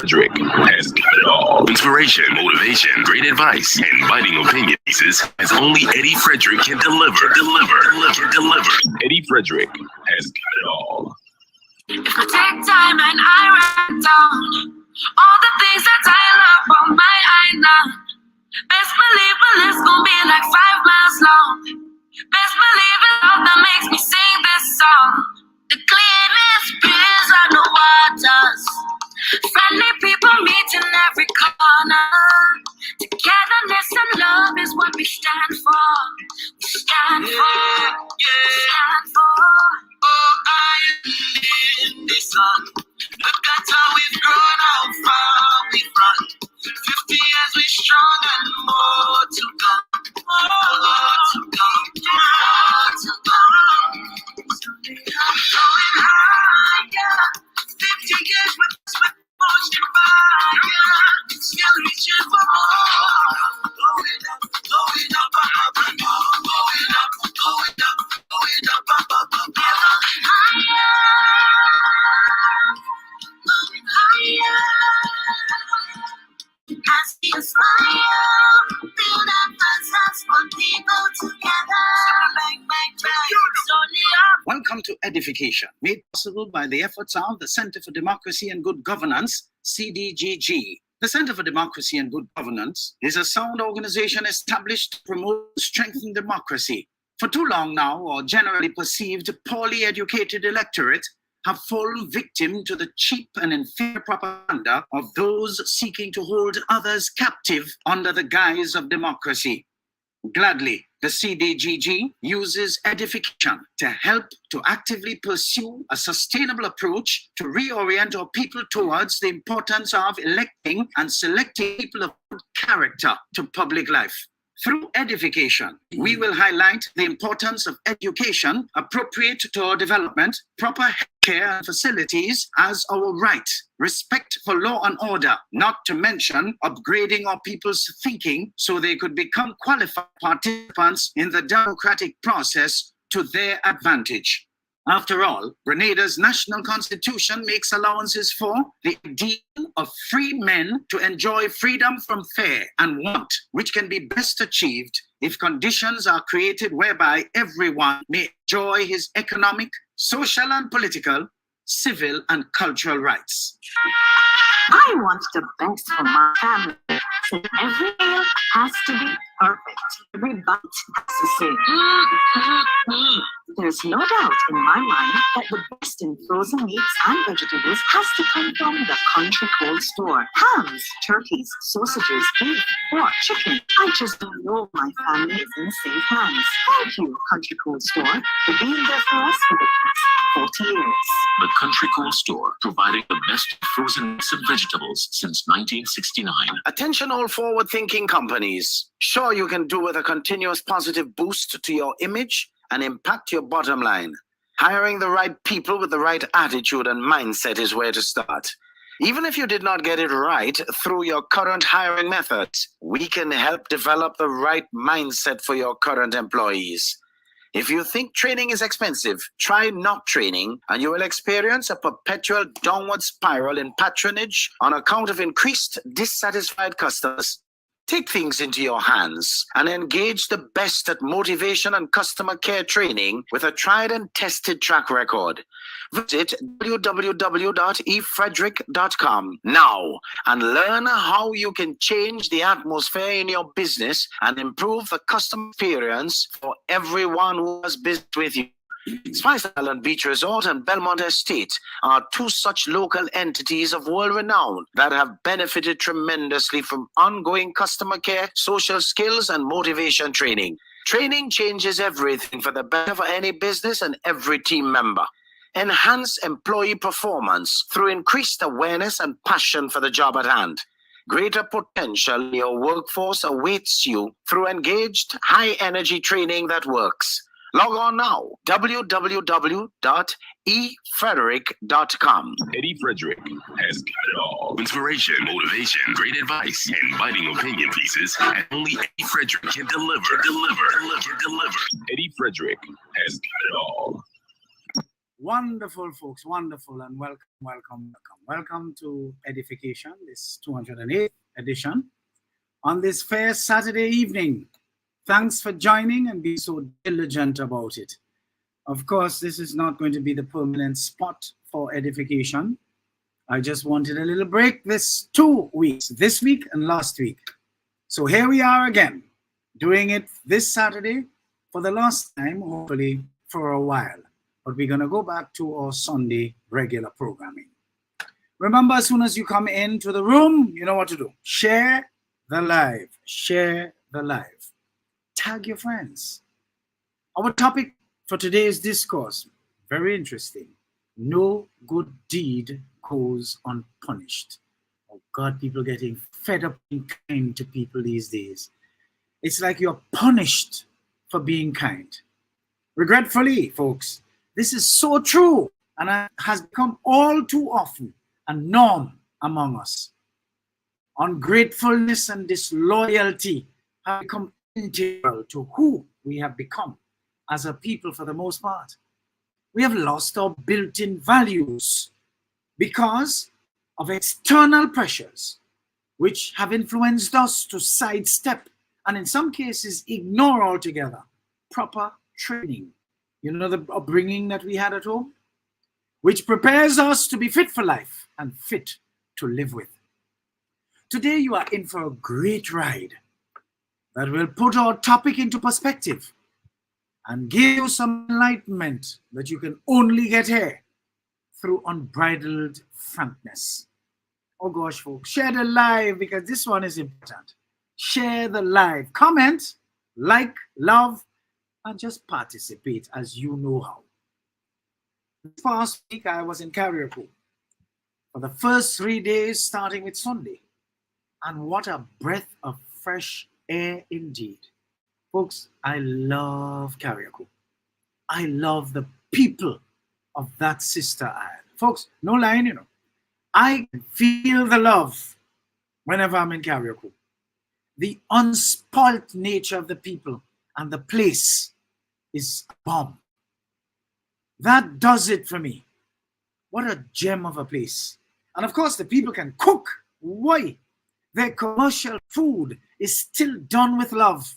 Frederick has got it all. Inspiration, motivation, great advice, and biting opinion pieces as only Eddie Frederick can deliver. Eddie Frederick has got it all. If I take time and I write down all the things that I love on my island, best believe my list gon' be like 5 miles long. Best believe it's all that makes me sing this song. The cleanest beers on the waters, friendly people meet in every corner. Togetherness and love is what we stand for. We stand for. Stand for. Oh, I am in this song. Look at how we've grown, how far we've run. 50 years we strong and more to come. More to come. More to come. I'm going higher. 50 years with motion fire. Still reaching for more. Going up, going up, up, up, going up, going up, going up, up, up, up, higher. Going higher. I see a smile. Feel that successful people together. Bang, bang, bang. It's only up. Welcome to EDDIE-FICATION, made possible by the efforts of the Center for Democracy and Good Governance, CDGG. The Center for Democracy and Good Governance is a sound organization established to promote and strengthen democracy. For too long now, our generally perceived poorly educated electorate have fallen victim to the cheap and inferior propaganda of those seeking to hold others captive under the guise of democracy. Gladly, the CDGG uses EDDIE-FICATION to help to actively pursue a sustainable approach to reorient our people towards the importance of electing and selecting people of good character to public life. Through EDDIE-FICATION, we will highlight the importance of education appropriate to our development, proper healthcare and facilities as our right, respect for law and order, not to mention upgrading our people's thinking so they could become qualified participants in the democratic process to their advantage. After all, Grenada's national constitution makes allowances for the ideal of free men to enjoy freedom from fear and want, which can be best achieved if conditions are created whereby everyone may enjoy his economic, social and political, civil and cultural rights. I want the best for my family. So every meal has to be perfect. Every bite has to say, There's no doubt in my mind that the best in frozen meats and vegetables has to come from the Country Cold Store. Hams, turkeys, sausages, beef, pork, chicken. I just know my family is in safe hands. Thank you, Country Cold Store, for being there for us for the past 40 years. The Country Cold Store, providing the best frozen meats and vegetables since 1969. Attention all forward-thinking companies. Sure, you can do with a continuous positive boost to your image and impact your bottom line. Hiring the right people with the right attitude and mindset is where to start. Even if you did not get it right through your current hiring methods, we can help develop the right mindset for your current employees. If you think training is expensive, try not training, and you will experience a perpetual downward spiral in patronage on account of increased dissatisfied customers. Take things into your hands and engage the best at motivation and customer care training with a tried and tested track record. Visit www.efrederick.com now and learn how you can change the atmosphere in your business and improve the customer experience for everyone who has business with you. Spice Island Beach Resort and Belmont Estate are two such local entities of world renown that have benefited tremendously from ongoing customer care, social skills, and motivation training. Training changes everything for the better for any business and every team member. Enhance employee performance through increased awareness and passion for the job at hand. Greater potential in your workforce awaits you through engaged, high-energy training that works. Log on now, www.efrederick.com. Eddie Frederick has got it all. Inspiration, motivation, great advice, and biting opinion pieces. And only Eddie Frederick can deliver. Eddie Frederick has got it all. Wonderful, folks. Wonderful. And welcome, welcome, welcome. Welcome to Edification, this 208th edition. On this fair Saturday evening, thanks for joining and being so diligent about it. Of course, this is not going to be the permanent spot for Edification. I just wanted a little break this 2 weeks, this week and last week. So here we are again, doing it this Saturday for the last time, hopefully for a while. But we're going to go back to our Sunday regular programming. Remember, as soon as you come into the room, you know what to do. Share the live. Share the live. Tag your friends. Our topic for today's discourse, very interesting. No good deed goes unpunished. Oh God, people getting fed up being kind to people these days. It's like you're punished for being kind. Regretfully, folks, this is so true and has become all too often a norm among us. Ungratefulness and disloyalty have become integral to who we have become as a people for the most part. We have lost our built-in values because of external pressures which have influenced us to sidestep and in some cases ignore altogether proper training. You know, the upbringing that we had at home, which prepares us to be fit for life and fit to live with. Today you are in for a great ride that will put our topic into perspective and give you some enlightenment that you can only get here through unbridled frankness. Oh gosh, folks, share the live because this one is important. Share the live. Comment, like, love, and just participate as you know how. This past week, I was in karaoke for the first 3 days, starting with Sunday. And what a breath of fresh air indeed. Folks, I love karaoke. I love the people of that sister island. Folks, no lying, you know. I feel the love whenever I'm in karaoke. The unspoilt nature of the people and the place is a bomb. That does it for me. What a gem of a place. And of course, the people can cook. Why? Their commercial food is still done with love.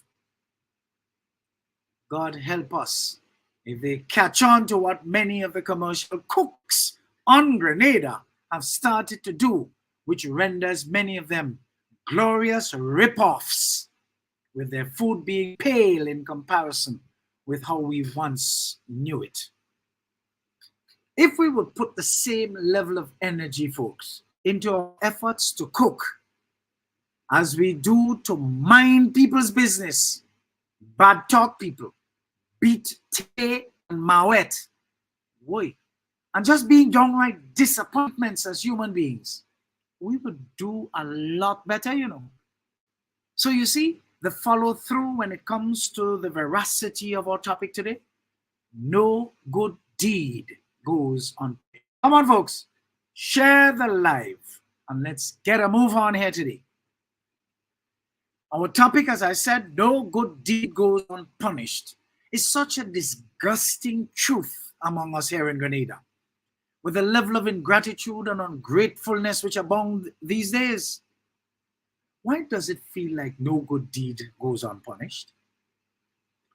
God help us if they catch on to what many of the commercial cooks on Grenada have started to do, which renders many of them glorious rip-offs, with their food being pale in comparison with how we once knew it. If we would put the same level of energy, folks, into our efforts to cook as we do to mind people's business, bad talk people, beat Tay and Mawet, boy, and just being downright disappointments as human beings, we would do a lot better, you know. So you see, the follow-through when it comes to the veracity of our topic today, no good deed goes unpunished. Come on, folks, share the live and let's get a move on here today. Our topic, as I said, no good deed goes unpunished, is such a disgusting truth among us here in Grenada. With the level of ingratitude and ungratefulness which abound these days, why does it feel like no good deed goes unpunished?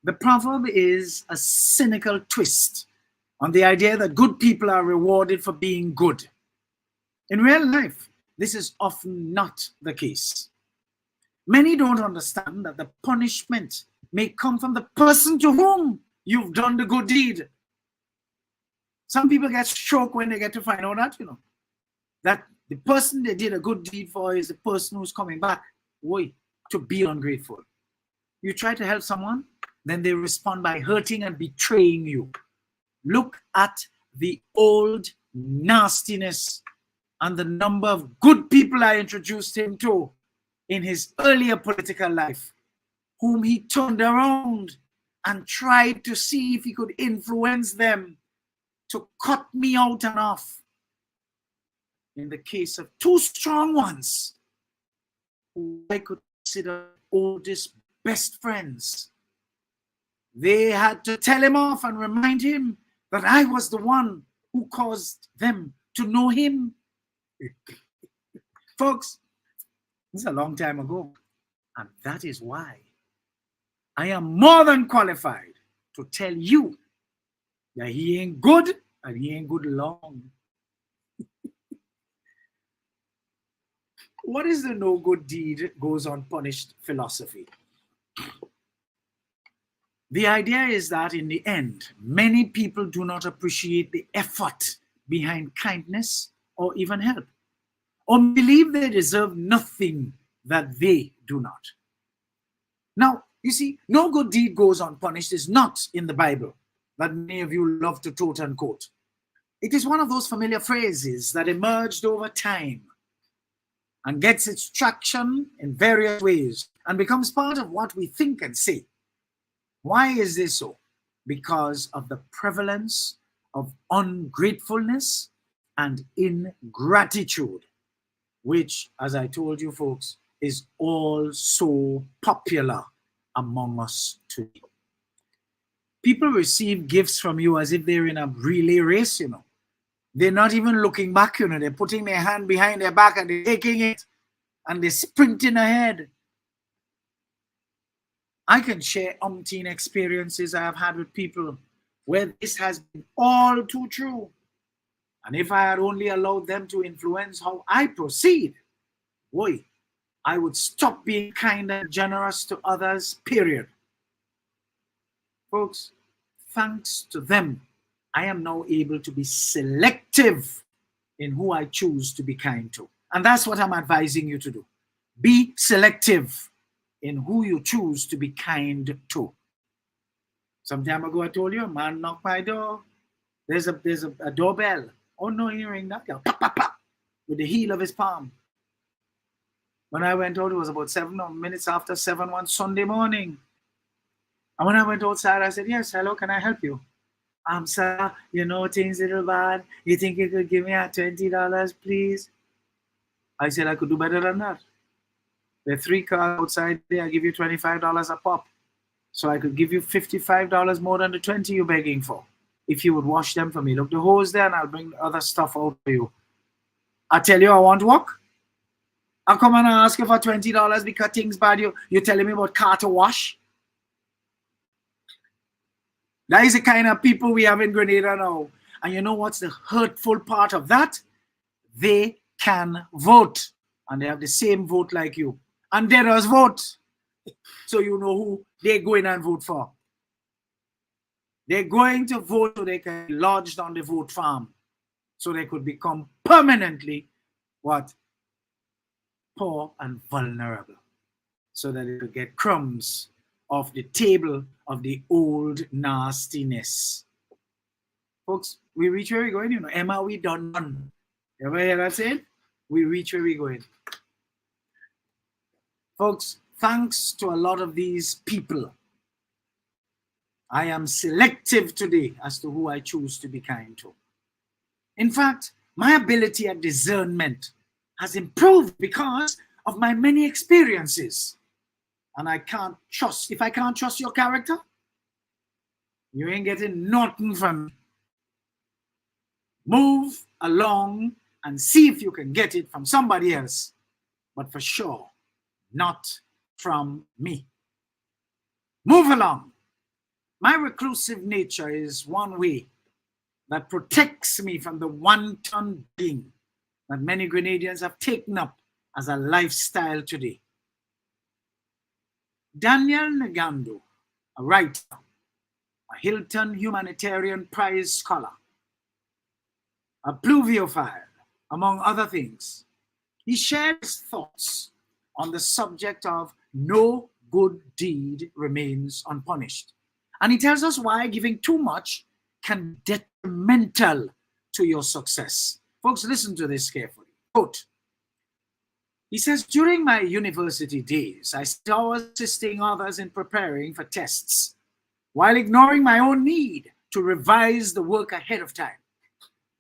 The proverb is a cynical twist on the idea that good people are rewarded for being good. In real life, this is often not the case. Many don't understand that the punishment may come from the person to whom you've done the good deed. Some people get shocked when they get to find out that, you know, that the person they did a good deed for is the person who's coming back, to be ungrateful. You try to help someone, then they respond by hurting and betraying you. Look at the old nastiness and the number of good people I introduced him to in his earlier political life, whom he turned around and tried to see if he could influence them to cut me out and off. In the case of two strong ones, who I could consider oldest best friends, they had to tell him off and remind him that I was the one who caused them to know him. Folks, this is a long time ago, and that is why I am more than qualified to tell you that he ain't good and he ain't good long. What is the no good deed goes unpunished philosophy? The idea is that in the end, many people do not appreciate the effort behind kindness or even help, or believe they deserve nothing that they do not. Now, you see, no good deed goes unpunished is not in the Bible that many of you love to quote and quote. It is one of those familiar phrases that emerged over time and gets its traction in various ways and becomes part of what we think and say. Why is this so? Because of the prevalence of ungratefulness and ingratitude, which, as I told you folks, is all so popular among us today. People receive gifts from you as if they're in a relay race, you know. They're not even looking back, you know. They're putting their hand behind their back and they're taking it and they're sprinting ahead. I can share umpteen experiences I have had with people where this has been all too true. And if I had only allowed them to influence how I proceed, boy, I would stop being kind and generous to others, period. Folks, thanks to them, I am now able to be selective in who I choose to be kind to. And that's what I'm advising you to do. Be selective in who you choose to be kind to. Some time ago, I told you, a man knocked my door. There's a doorbell. Oh no, he rang that. Pop, pop, pop, with the heel of his palm. When I went out, it was about 7 minutes after 7 one Sunday morning. And when I went outside, I said, yes, hello, can I help you? Sir, you know, things a little bad. You think you could give me $20, please? I said, I could do better than that. There are 3 cars outside there. I give you $25 a pop. So I could give you $55 more than the 20 you're begging for. If you would wash them for me. Look, the hose there, and I'll bring other stuff out for you. I tell you I want work. I'll come and ask you for $20 because things bad. You're telling me about car to wash? That is the kind of people we have in Grenada now. And you know what's the hurtful part of that? They can vote. And they have the same vote like you. And they does vote. So you know who they're going and vote for. They're going to vote so they can be lodged on the vote farm. So they could become permanently what? Poor and vulnerable. So that they could get crumbs off the table of the old nastiness. Folks, we reach where we're going, you know. Emma, we done. You ever hear that saying? We reach where we're going. Folks, thanks to a lot of these people, I am selective today as to who I choose to be kind to. In fact, my ability at discernment has improved because of my many experiences. And I can't trust, if I can't trust your character, you ain't getting nothing from me. Move along and see if you can get it from somebody else, but for sure, not from me. Move along. My reclusive nature is one way that protects me from the wanton being that many Grenadians have taken up as a lifestyle today. Daniel Negando, a writer, a Hilton Humanitarian Prize scholar, a pluviophile, among other things, he shares thoughts on the subject of no good deed remains unpunished. And he tells us why giving too much can be detrimental to your success. Folks, listen to this carefully. Quote, he says, during my university days, I was assisting others in preparing for tests while ignoring my own need to revise the work ahead of time.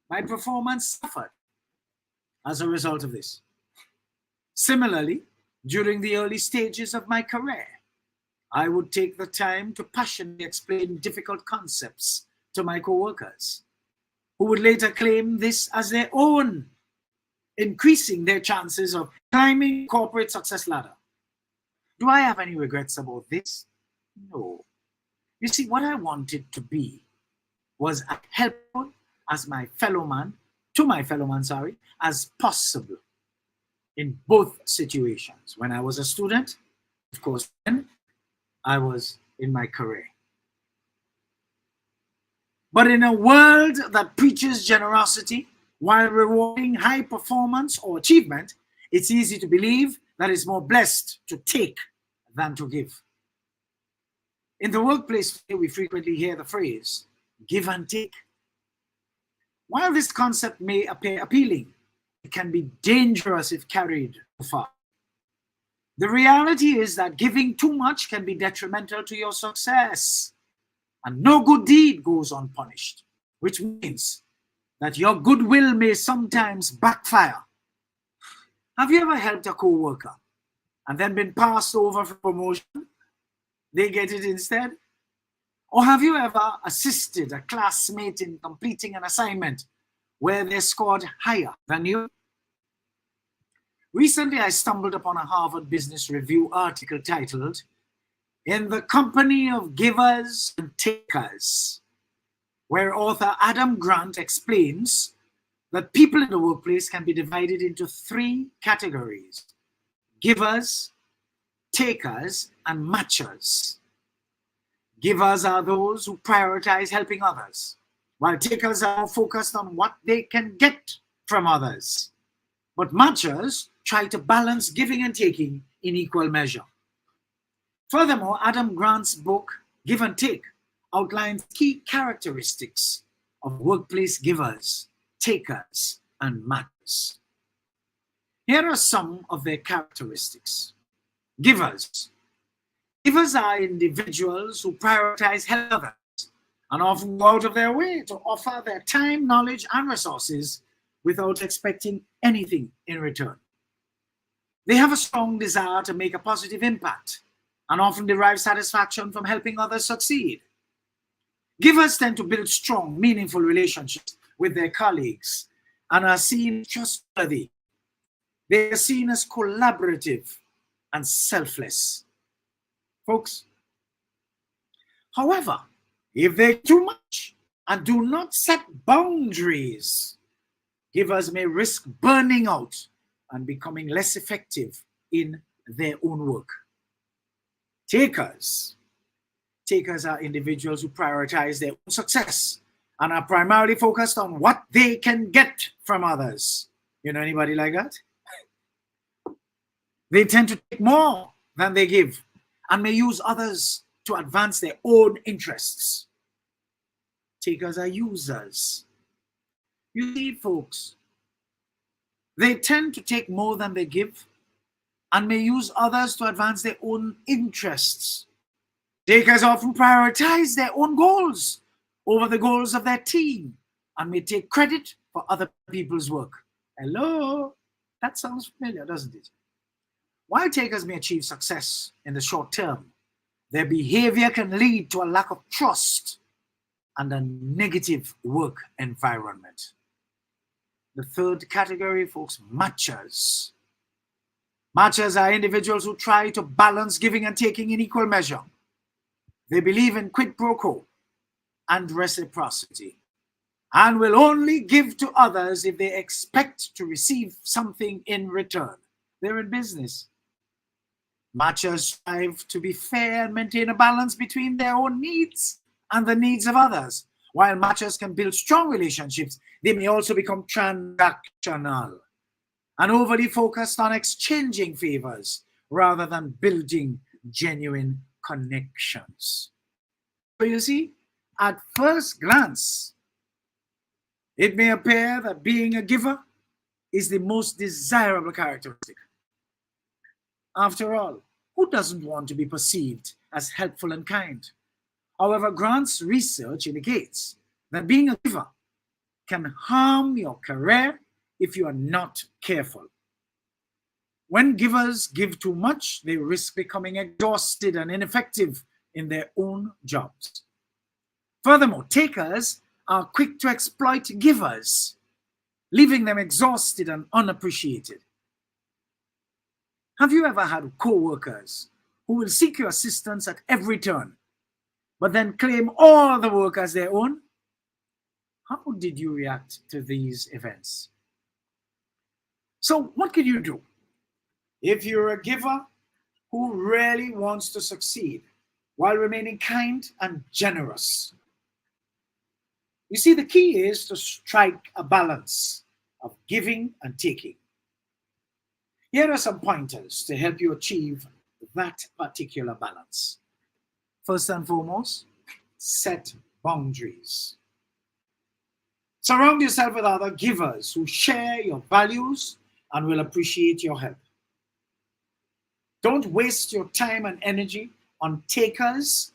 My performance suffered as a result of this. Similarly, during the early stages of my career, I would take the time to passionately explain difficult concepts to my co-workers. who would later claim this as their own, increasing their chances of climbing corporate success ladder. Do I have any regrets about this? No. You see, what I wanted to be was as helpful as my fellow man, as possible in both situations. When I was a student, of course, when I was in my career. But in a world that preaches generosity while rewarding high performance or achievement, it's easy to believe that it's more blessed to take than to give. In the workplace, we frequently hear the phrase, give and take. While this concept may appear appealing, it can be dangerous if carried too far. The reality is that giving too much can be detrimental to your success, and no good deed goes unpunished, which means that your goodwill may sometimes backfire. Have you ever helped a co-worker and then been passed over for promotion? They get it instead? Or have you ever assisted a classmate in completing an assignment where they scored higher than you? Recently, I stumbled upon a Harvard Business Review article titled, "In the Company of Givers and Takers," where author Adam Grant explains that people in the workplace can be divided into 3 categories: givers, takers, and matchers. Givers are those who prioritize helping others, while takers are focused on what they can get from others. But matchers try to balance giving and taking in equal measure. Furthermore, Adam Grant's book, Give and Take, outlines key characteristics of workplace givers, takers, and matchers. Here are some of their characteristics. Givers. Givers are individuals who prioritize helping others and often go out of their way to offer their time, knowledge, and resources without expecting anything in return. They have a strong desire to make a positive impact and often derive satisfaction from helping others succeed. Givers tend to build strong, meaningful relationships with their colleagues and are seen trustworthy. They are seen as collaborative and selfless. Folks, however, if they too much and do not set boundaries, givers may risk burning out and becoming less effective in their own work. Takers. Takers are individuals who prioritize their own success and are primarily focused on what they can get from others. You know anybody like that? They tend to take more than they give and may use others to advance their own interests. Takers are users. You see, folks, they tend to take more than they give and may use others to advance their own interests. Takers often prioritize their own goals over the goals of their team and may take credit for other people's work. Hello? That sounds familiar, doesn't it? While takers may achieve success in the short term, their behavior can lead to a lack of trust and a negative work environment. The third category, folks, matchers. Matchers are individuals who try to balance giving and taking in equal measure. They believe in quid pro quo and reciprocity and will only give to others if they expect to receive something in return. They're in business. Matchers strive to be fair and maintain a balance between their own needs and the needs of others. While matchers can build strong relationships, they may also become transactional and overly focused on exchanging favors rather than building genuine connections. So you see, at first glance, it may appear that being a giver is the most desirable characteristic. After all, who doesn't want to be perceived as helpful and kind? However, Grant's research indicates that being a giver can harm your career if you are not careful. When givers give too much, they risk becoming exhausted and ineffective in their own jobs. Furthermore, takers are quick to exploit givers, leaving them exhausted and unappreciated. Have you ever had co-workers who will seek your assistance at every turn, but then claim all the work as their own? How did you react to these events? So what can you do if you're a giver who really wants to succeed while remaining kind and generous? You see, the key is to strike a balance of giving and taking. Here are some pointers to help you achieve that particular balance. First and foremost, set boundaries. Surround yourself with other givers who share your values and will appreciate your help. Don't waste your time and energy on takers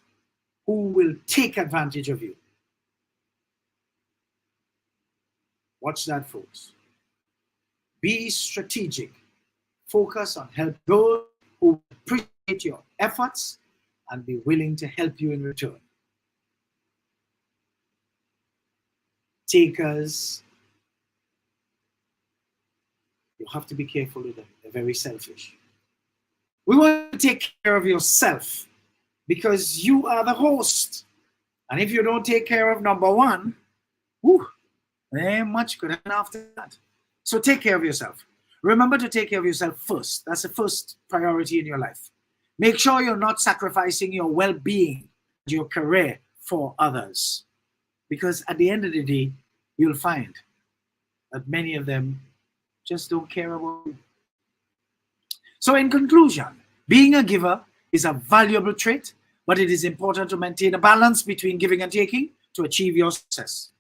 who will take advantage of you. Watch that, folks. Be strategic. Focus on help those who appreciate your efforts and be willing to help you in return. Takers, you have to be careful with them. They're very selfish. We want to take care of yourself because you are the host. And if you don't take care of number one, there ain't much good after that. So take care of yourself. Remember to take care of yourself first. That's the first priority in your life. Make sure you're not sacrificing your well-being, your career for others. Because at the end of the day, you'll find that many of them just don't care about you. So in conclusion, being a giver is a valuable trait, but it is important to maintain a balance between giving and taking to achieve your success.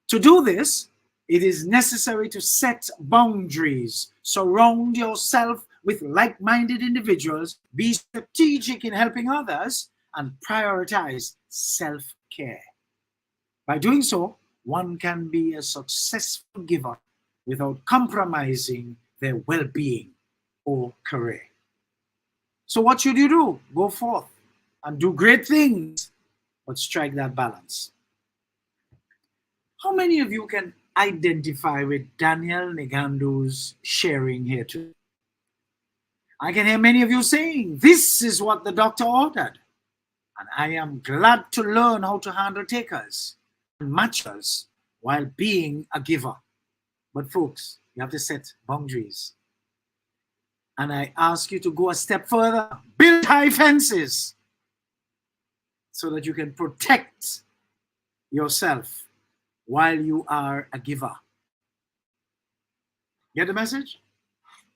To do this, it is necessary to set boundaries, surround yourself with like-minded individuals, be strategic in helping others, and prioritize self-care. By doing so, one can be a successful giver without compromising their well-being or career. So what should you do? Go forth and do great things, but strike that balance. How many of you can identify with Daniel Negando's sharing here too? I can hear many of you saying, this is what the doctor ordered. And I am glad to learn how to handle takers and matchers while being a giver. But folks, you have to set boundaries. And I ask you to go a step further. Build high fences so that you can protect yourself while you are a giver. Get the message?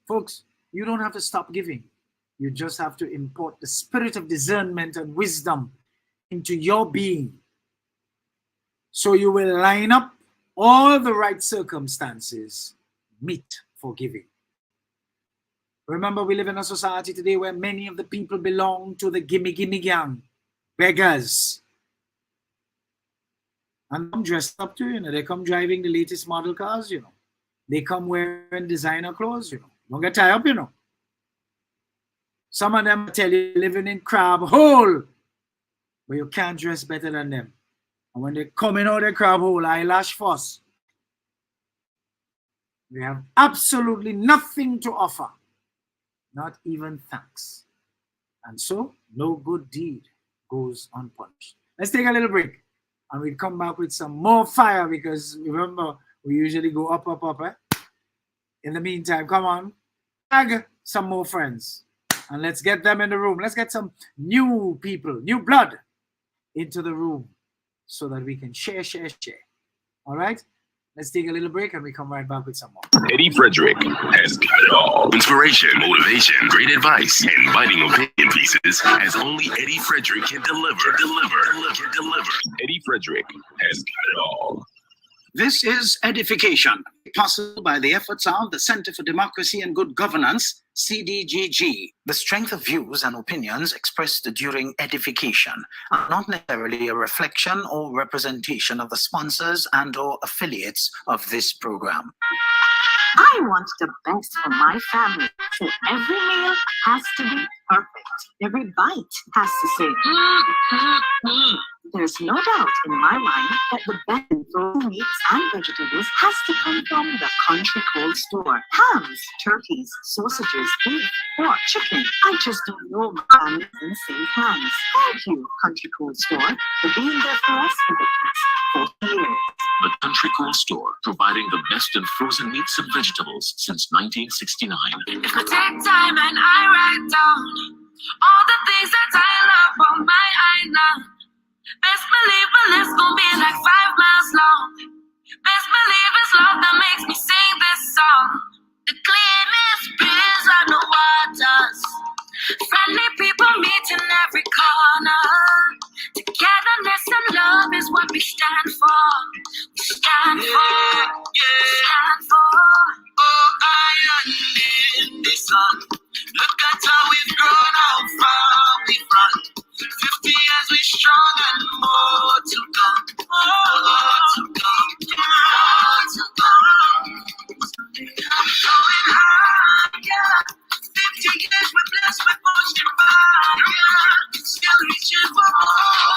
Folks, you don't have to stop giving. You just have to import the spirit of discernment and wisdom into your being. So you will line up all the right circumstances meet for giving. Remember, we live in a society today where many of the people belong to the gimme gang, beggars. And I'm dressed up too, they come driving the latest model cars, They come wearing designer clothes, Don't get tied up, Some of them tell you living in crab hole, but you can't dress better than them. And when they come in out of the crab hole, eyelash fuss. They have absolutely nothing to offer, not even thanks. And so, no good deed goes unpunished. Let's take a little break, and we'll come back with some more fire, because remember, we usually go up, In the meantime, come on, tag some more friends, and let's get them in the room. Let's get some new people, new blood into the room so that we can share. All right? Let's take a little break and we come right back with some more. Eddie Frederick has got it all. Inspiration, motivation, great advice, and biting opinion pieces as only Eddie Frederick can deliver. Eddie Frederick has got it all. This is EDDIE-FICATION, possible by the efforts of the Center for Democracy and Good Governance, CDGG. The strength of views and opinions expressed during EDDIE-FICATION are not necessarily a reflection or representation of the sponsors and/or affiliates of this program. I want the best for my family, so every meal has to be perfect. Every bite has to say, There's no doubt in my mind that the best in frozen meats and vegetables has to come from the country cold store. Hams, turkeys, sausages, beef, pork, chicken. I just don't know my family's in safe hands. Thank you, country cold store, for being there for us for the past 40 years. The Country Cool Store, providing the best in frozen meats and vegetables since 1969. If I take time and I write down all the things that I love on my island, best believe my list gon' be like 5 miles long. Best believe it's love that makes me sing this song. The cleanest breeze on the waters, friendly people meet in every corner. Togetherness and love is what we stand for. We stand for. Stand for. Oh, island in the sun. Look at how we've grown, how far we've run. 50 years we strong and more to come. More to come. More to come. I'm going higher. 50 years we're blessed with motion fire. Still reaching for more.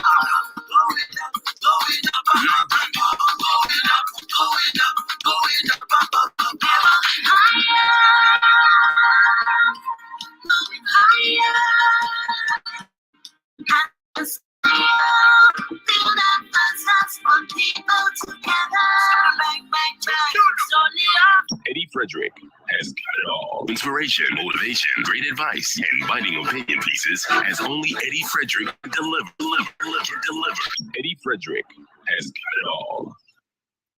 Going up, going up, going up, going up, going up, going up, higher. Going higher. Build up us for people together. Bang, bang, bang. Eddie Frederick has got it all. Inspiration, motivation, great advice, and biting opinion pieces as only Eddie Frederick can deliver. Eddie Frederick has got it all.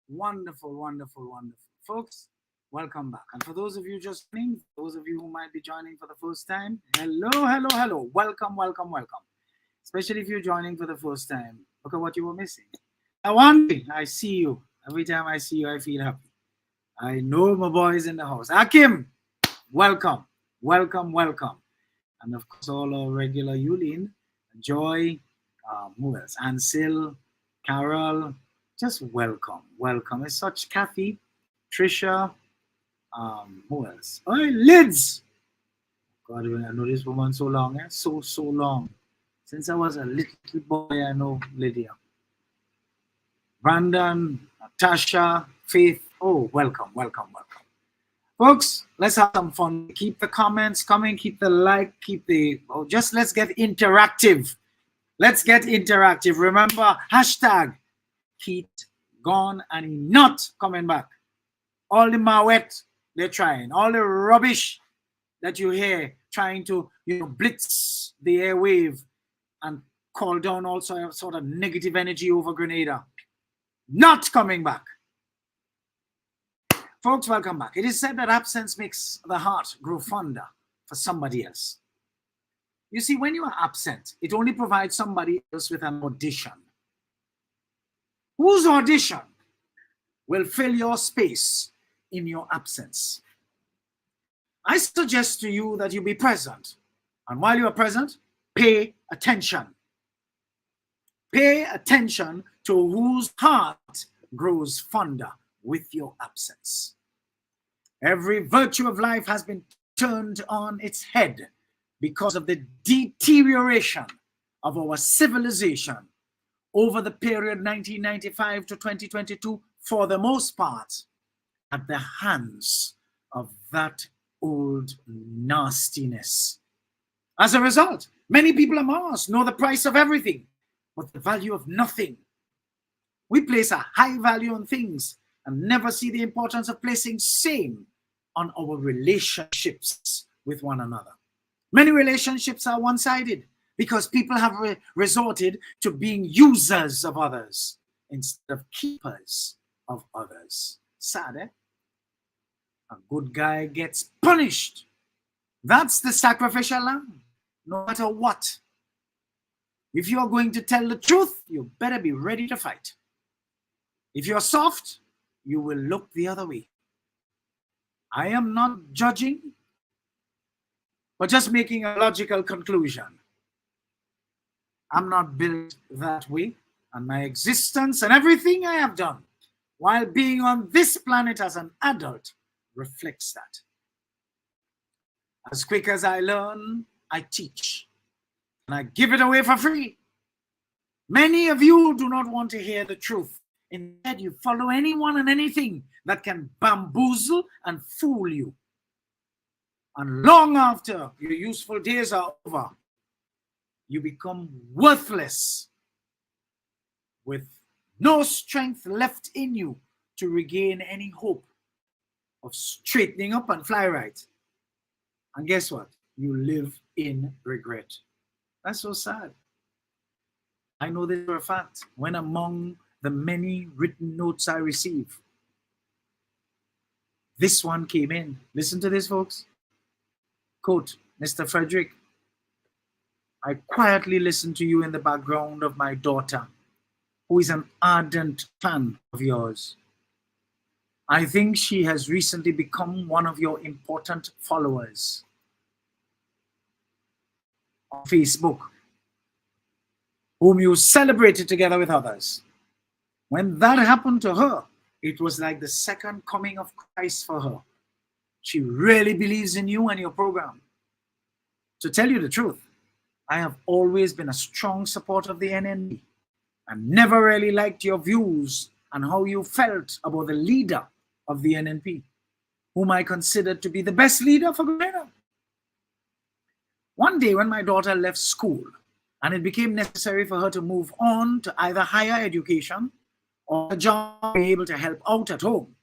Wonderful, wonderful, wonderful. Folks, welcome back. And for those of you just joining, those of you who might be joining for the first time, hello, hello, hello. Welcome, welcome, welcome. Especially if you're joining for the first time. Look at what you were missing. One thing, I see you. Every time I see you, I feel happy. I know my boys in the house. Akim, welcome, welcome, welcome. And of course, all our regular Yulin, Joy, who else? Ansil, Carol, just welcome, welcome. It's such Kathy, Trisha, who else? Oh, Lids. God, I know this woman so long, eh? So long. Since I was a little boy, I know Lydia. Brandon, Natasha, Faith. Oh, welcome, welcome, welcome. Folks, let's have some fun. Keep the comments coming, keep the like, let's get interactive. Let's get interactive. Remember, hashtag Keith gone and he not coming back. All the mawet they're trying, all the rubbish that you hear trying to blitz the airwave and call down all sort of negative energy over Grenada. Not coming back. Folks, welcome back. It is said that absence makes the heart grow fonder for somebody else. You see, when you are absent, it only provides somebody else with an audition. Whose audition will fill your space in your absence? I suggest to you that you be present. And while you are present, pay attention. Pay attention to whose heart grows fonder with your absence. Every virtue of life has been turned on its head because of the deterioration of our civilization over the period 1995 to 2022, for the most part, at the hands of that old nastiness. As a result, many people among us know the price of everything, but the value of nothing. We place a high value on things and never see the importance of placing same on our relationships with one another. Many relationships are one-sided because people have resorted to being users of others instead of keepers of others. Sad, eh? A good guy gets punished. That's the sacrificial lamb, no matter what. If you're going to tell the truth, you better be ready to fight. If you're soft, you will look the other way. I am not judging, but just making a logical conclusion. I'm not built that way, and my existence and everything I have done while being on this planet as an adult reflects that. As quick as I learn, I teach, and I give it away for free. Many of you do not want to hear the truth. Instead, you follow anyone and anything that can bamboozle and fool you. And long after your useful days are over, you become worthless with no strength left in you to regain any hope of straightening up and fly right. And guess what? You live in regret. That's so sad. I know this for a fact. When among the many written notes I receive, this one came in. Listen to this, folks. Quote, Mr. Frederick, I quietly listen to you in the background of my daughter, who is an ardent fan of yours. I think she has recently become one of your important followers on Facebook, whom you celebrated together with others. When that happened to her, it was like the second coming of Christ for her. She really believes in you and your program. To tell you the truth, I have always been a strong supporter of the NNP and never really liked your views and how you felt about the leader of the NNP, whom I considered to be the best leader for Grenada. One day when my daughter left school and it became necessary for her to move on to either higher education or a job, be able to help out at home,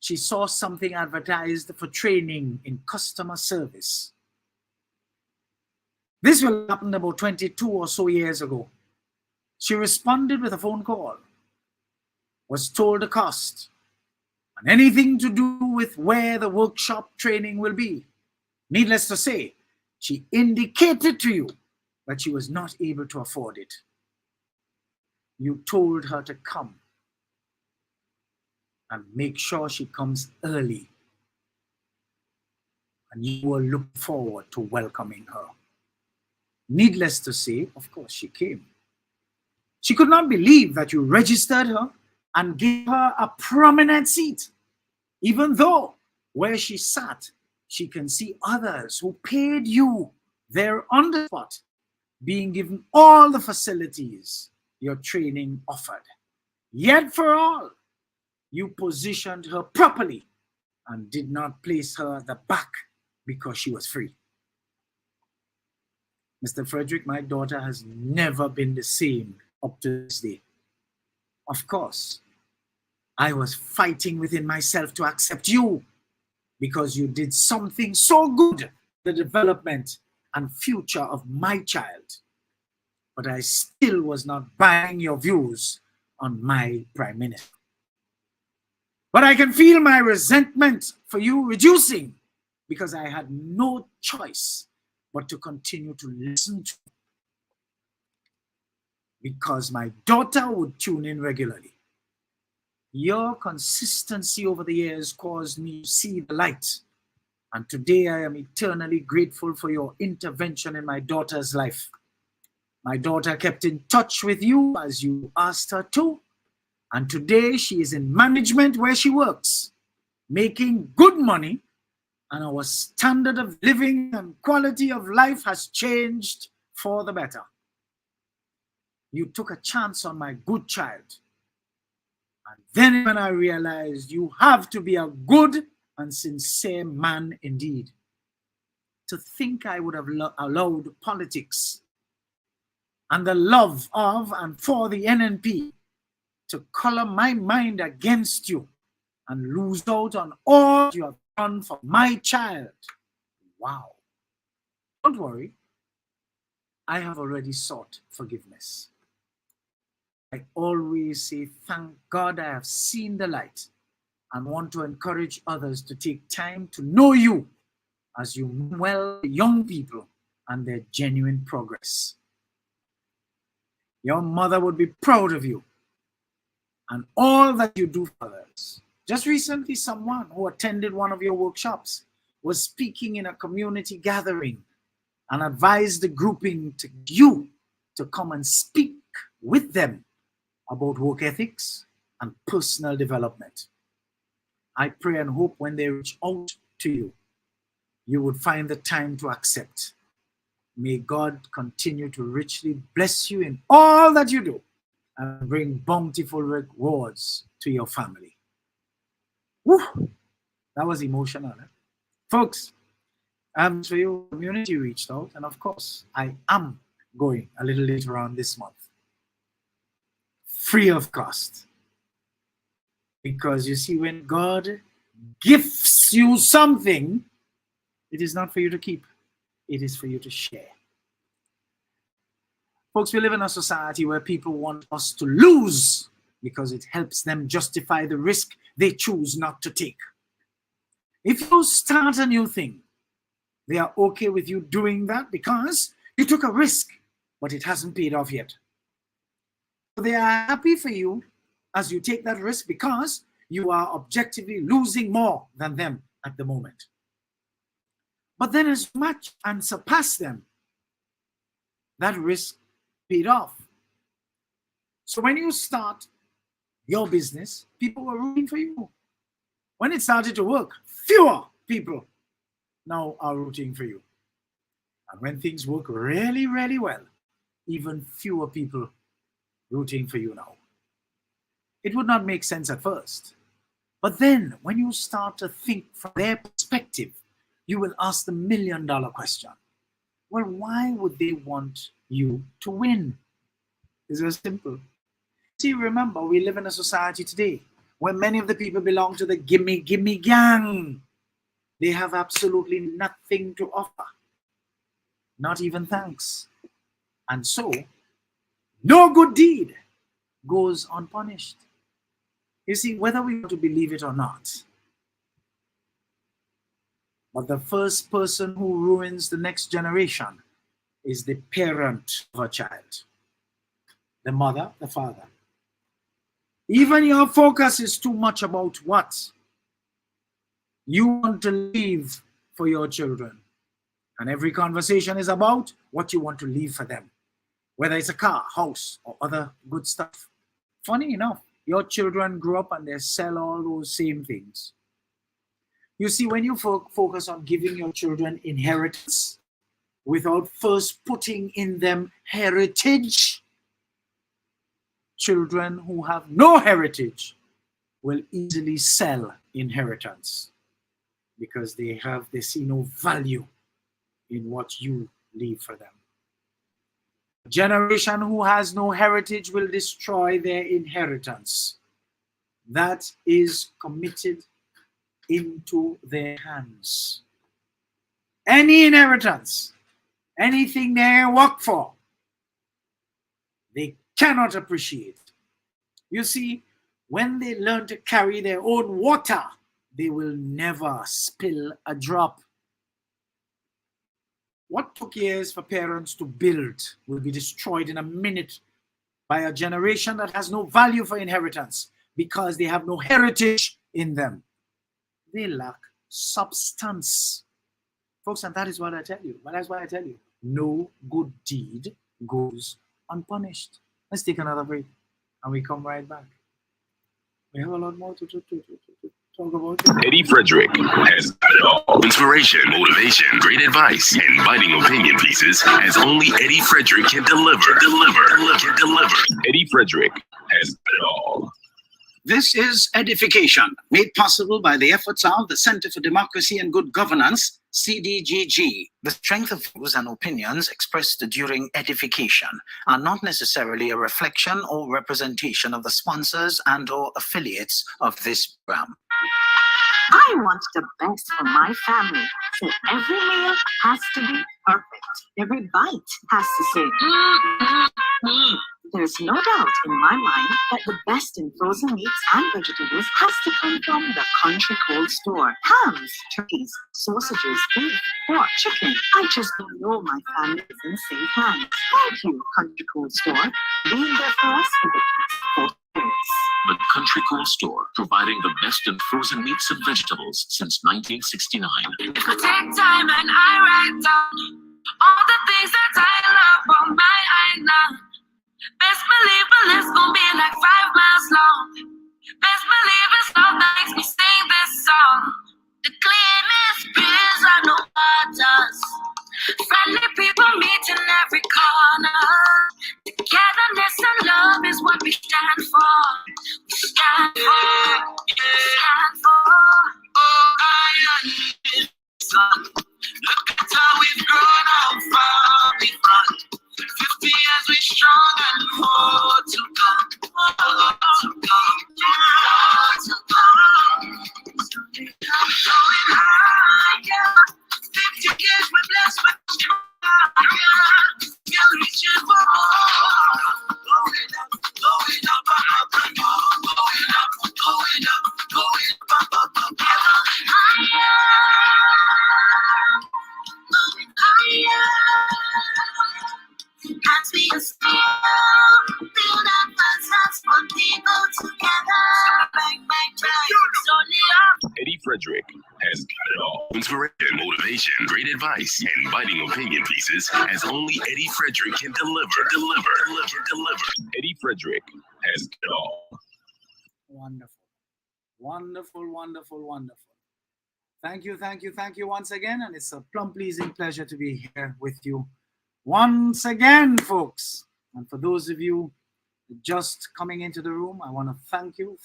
she saw something advertised for training in customer service. This will happen about 22 or so years ago. She responded with a phone call, was told the cost, and anything to do with where the workshop training will be. Needless to say, she indicated to you that she was not able to afford it. You told her to come and make sure she comes early, and you will look forward to welcoming her. Needless to say, of course, she came. She could not believe that you registered her and gave her a prominent seat, even though where she sat, she can see others who paid you there on the spot, being given all the facilities your training offered. Yet for all, you positioned her properly and did not place her at the back because she was free. Mr. Frederick, my daughter has never been the same up to this day. Of course, I was fighting within myself to accept you because you did something so good for the development and future of my child. But I still was not buying your views on my Prime Minister. But I can feel my resentment for you reducing because I had no choice but to continue to listen to you, because my daughter would tune in regularly. Your consistency over the years caused me to see the light, and today I am eternally grateful for your intervention in my daughter's life. My daughter kept in touch with you as you asked her to, and today she is in management where she works, making good money, and our standard of living and quality of life has changed for the better. You took a chance on my good child. And then when I realized you have to be a good and sincere man indeed, to think I would have allowed politics and the love of and for the NNP to color my mind against you and lose out on all you have done for my child. Wow. Don't worry. I have already sought forgiveness. I always say, thank God I have seen the light, and want to encourage others to take time to know you as you well young people and their genuine progress. Your mother would be proud of you and all that you do for others. Just recently, someone who attended one of your workshops was speaking in a community gathering and advised the grouping to you to come and speak with them about work ethics and personal development. I pray and hope when they reach out to you, you would find the time to accept. May God continue to richly bless you in all that you do and bring bountiful rewards to your family. Woo! That was emotional, eh? Folks. For your community reached out, and of course, I am going a little later on this month, free of cost. Because you see, when God gifts you something, it is not for you to keep, it is for you to share. Folks, we live in a society where people want us to lose because it helps them justify the risk they choose not to take. If you start a new thing, they are okay with you doing that because you took a risk, but it hasn't paid off yet. So they are happy for you as you take that risk because you are objectively losing more than them at the moment. But then as you match and surpass them, that risk paid off. So when you start your business, people were rooting for you. When it started to work, fewer people now are rooting for you. And when things work really, really well, even fewer people rooting for you now. It would not make sense at first. But then when you start to think from their perspective, you will ask the $1 million question. Well, why would they want you to win? It's very simple. See, remember, we live in a society today where many of the people belong to the gimme, gimme gang. They have absolutely nothing to offer, not even thanks. And so, no good deed goes unpunished. You see, whether we want to believe it or not, but the first person who ruins the next generation is the parent of a child, the mother, the father. Even your focus is too much about what you want to leave for your children. And every conversation is about what you want to leave for them, whether it's a car, house, or other good stuff. Funny enough, your children grow up and they sell all those same things. You see, when you focus on giving your children inheritance without first putting in them heritage, children who have no heritage will easily sell inheritance because they see no value in what you leave for them. A generation who has no heritage will destroy their inheritance. That is committed into their hands. Any inheritance, anything they work for, they cannot appreciate. You see, when they learn to carry their own water, they will never spill a drop. What took years for parents to build will be destroyed in a minute by a generation that has no value for inheritance because they have no heritage in them. They lack substance. Folks, and that is what I tell you. But that's why I tell you, no good deed goes unpunished. Let's take another break and we come right back. We have a lot more to talk about. Eddie Frederick has got it all. Inspiration, motivation, great advice, and biting opinion pieces as only Eddie Frederick can deliver. Eddie Frederick has got it all. This is EDDIE-FICATION, made possible by the efforts of the Center for Democracy and Good Governance, CDGG. The strength of views and opinions expressed during EDDIE-FICATION are not necessarily a reflection or representation of the sponsors and/or affiliates of this program. I want the best for my family, so every meal has to be perfect. Every bite has to say, There's no doubt in my mind that the best in frozen meats and vegetables has to come from the Country Cold Store. Hams, turkeys, sausages, beef, pork, chicken. I just know my family is in safe hands. Thank you, Country Cold Store, being there for us for the past 4 years. The Country Cold Store, providing the best in frozen meats and vegetables since 1969. If I take time and I write down all the things that I love on my island, best believe my list gon' be like 5 miles long. Best believe it's love that makes me sing this song. The cleanest beers are no waters. Friendly people meet You're reaching for more. Going up, going up, up, up, and more. Going up, going up, going up, up, up, up. Higher, going higher. As we aspire, build up ourselves, put people together. Bang, bang, bang. It's only up. Eddie Frederick has got it all. Inspiration, motivation, great advice, and biting opinion pieces as only Eddie Frederick can deliver. Eddie Frederick has got it all. Wonderful. Wonderful, wonderful, wonderful. Thank you, thank you, thank you once again. And it's a plumb pleasing pleasure to be here with you once again, folks. And for those of you just coming into the room, I want to thank you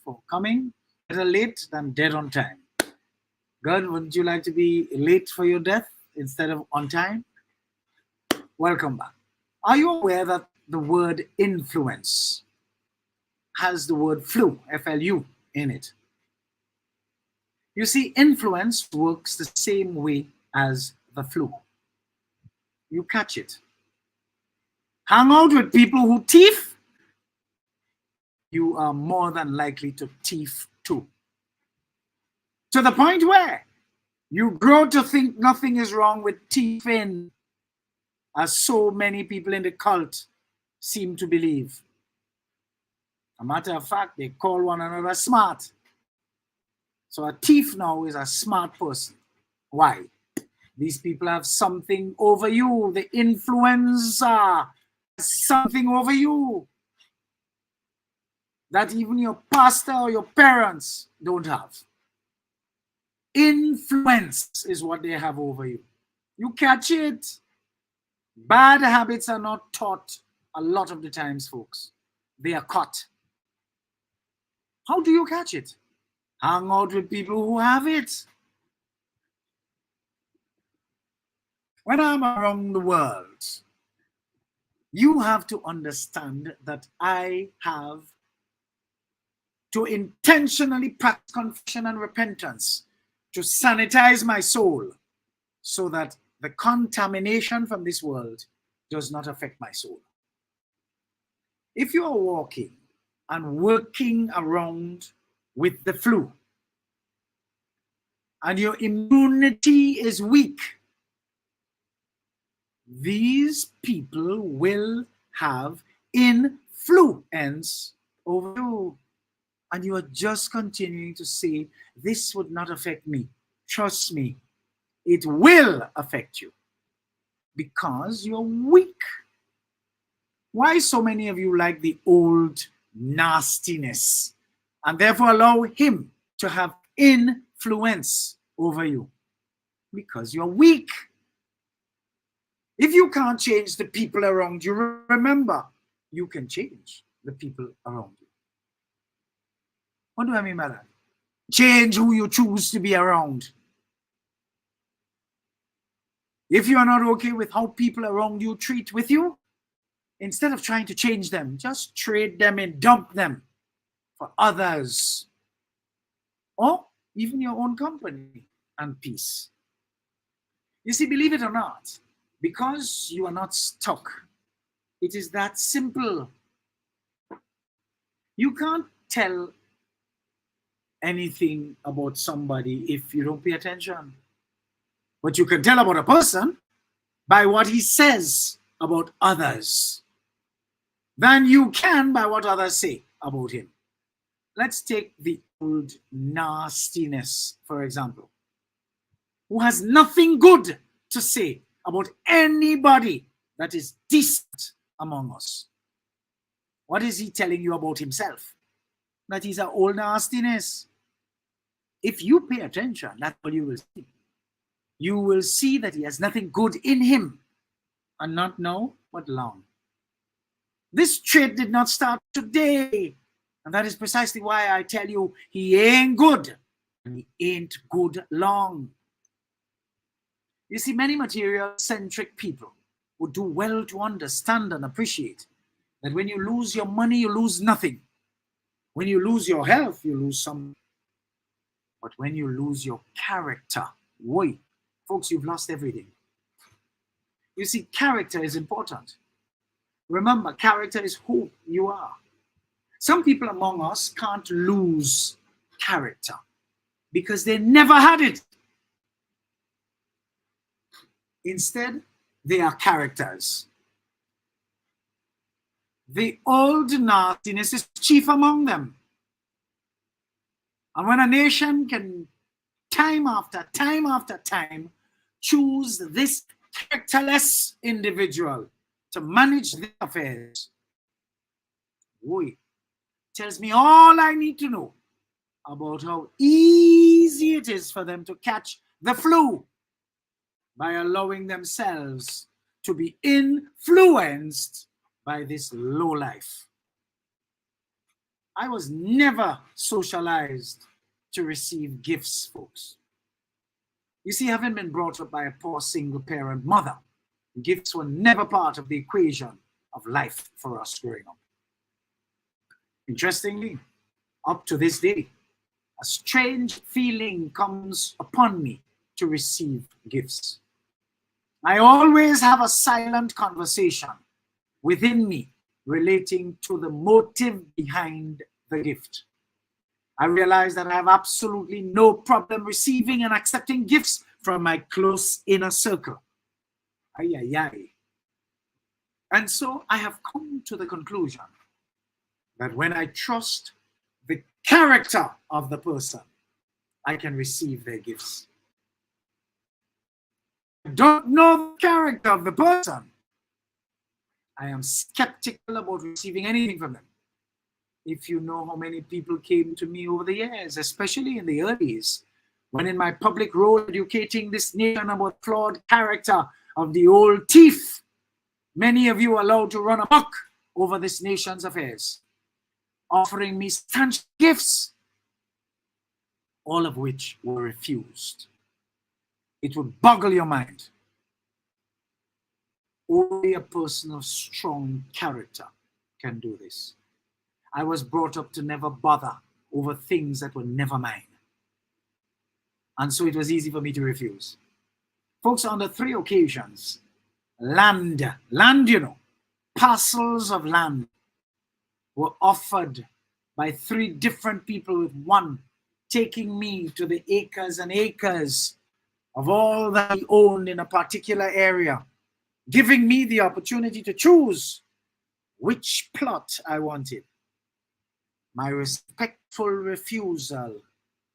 for coming. Better late than dead on time. God, wouldn't you like to be late for your death instead of on time? Welcome back. Are you aware that the word influence has the word flu, F-L-U, in it? You see, influence works the same way as the flu. You catch it. Hang out with people who thief, you are more than likely to thief too. To the point where you grow to think nothing is wrong with thieving, as so many people in the cult seem to believe. A matter of fact, they call one another smart. So a thief now is a smart person. Why? These people have something over you. The influencer has something over you that even your pastor or your parents don't have. Influence is what they have over you. You catch it. Bad habits are not taught a lot of the times, folks. They are caught. How do you catch it? Hang out with people who have it. When I'm around the world, you have to understand that I have to intentionally practice confession and repentance to sanitize my soul so that the contamination from this world does not affect my soul. If you are walking and working around with the flu and your immunity is weak, these people will have influence over you. And you are just continuing to say, this would not affect me. Trust me, it will affect you because you're weak. Why so many of you like the old nastiness and therefore allow him to have influence over you? Because you're weak. If you can't change the people around you, remember, you can change the people around you. What do I mean by that? Change who you choose to be around. If you are not okay with how people around you treat with you, instead of trying to change them, just trade them and dump them for others. Or even your own company and peace. You see, believe it or not, because you are not stuck, it is that simple. You can't tell anything about somebody if you don't pay attention. But you can tell about a person by what he says about others than you can by what others say about him. Let's take the old nastiness, for example, who has nothing good to say about anybody that is decent among us. What is he telling you about himself? That he's an old nastiness. If you pay attention, that's what you will see. You will see that he has nothing good in him. And not now, but long. This trait did not start today. And that is precisely why I tell you, he ain't good. And he ain't good long. You see, many material-centric people would do well to understand and appreciate that when you lose your money, you lose nothing. When you lose your health, you lose something. But when you lose your character, why? Folks, you've lost everything. You see, character is important. Remember, character is who you are. Some people among us can't lose character because they never had it. Instead, they are characters. The old nastiness is chief among them. And when a nation can time after time choose this characterless individual to manage their affairs, boy, tells me all I need to know about how easy it is for them to catch the flu by allowing themselves to be influenced by this lowlife. I was never socialized to receive gifts, folks. You see, having been brought up by a poor single-parent mother, gifts were never part of the equation of life for us growing up. Interestingly, up to this day, a strange feeling comes upon me to receive gifts. I always have a silent conversation within me relating to the motive behind the gift. I realize that I have absolutely no problem receiving and accepting gifts from my close inner circle. Ay, ay, ay. And so I have come to the conclusion that when I trust the character of the person, I can receive their gifts. I don't know the character of the person, I am skeptical about receiving anything from them. If you know how many people came to me over the years, especially in the 30s, when in my public role educating this nation about flawed character of the old thief, many of you allowed to run amok over this nation's affairs, offering me stanch gifts, all of which were refused. It would boggle your mind. Only a person of strong character can do this. I was brought up to never bother over things that were never mine. And so it was easy for me to refuse. Folks, on the 3 occasions, land, you know, parcels of land were offered by 3 different people, with one taking me to the acres and acres of all that he owned in a particular area, giving me the opportunity to choose which plot I wanted. My respectful refusal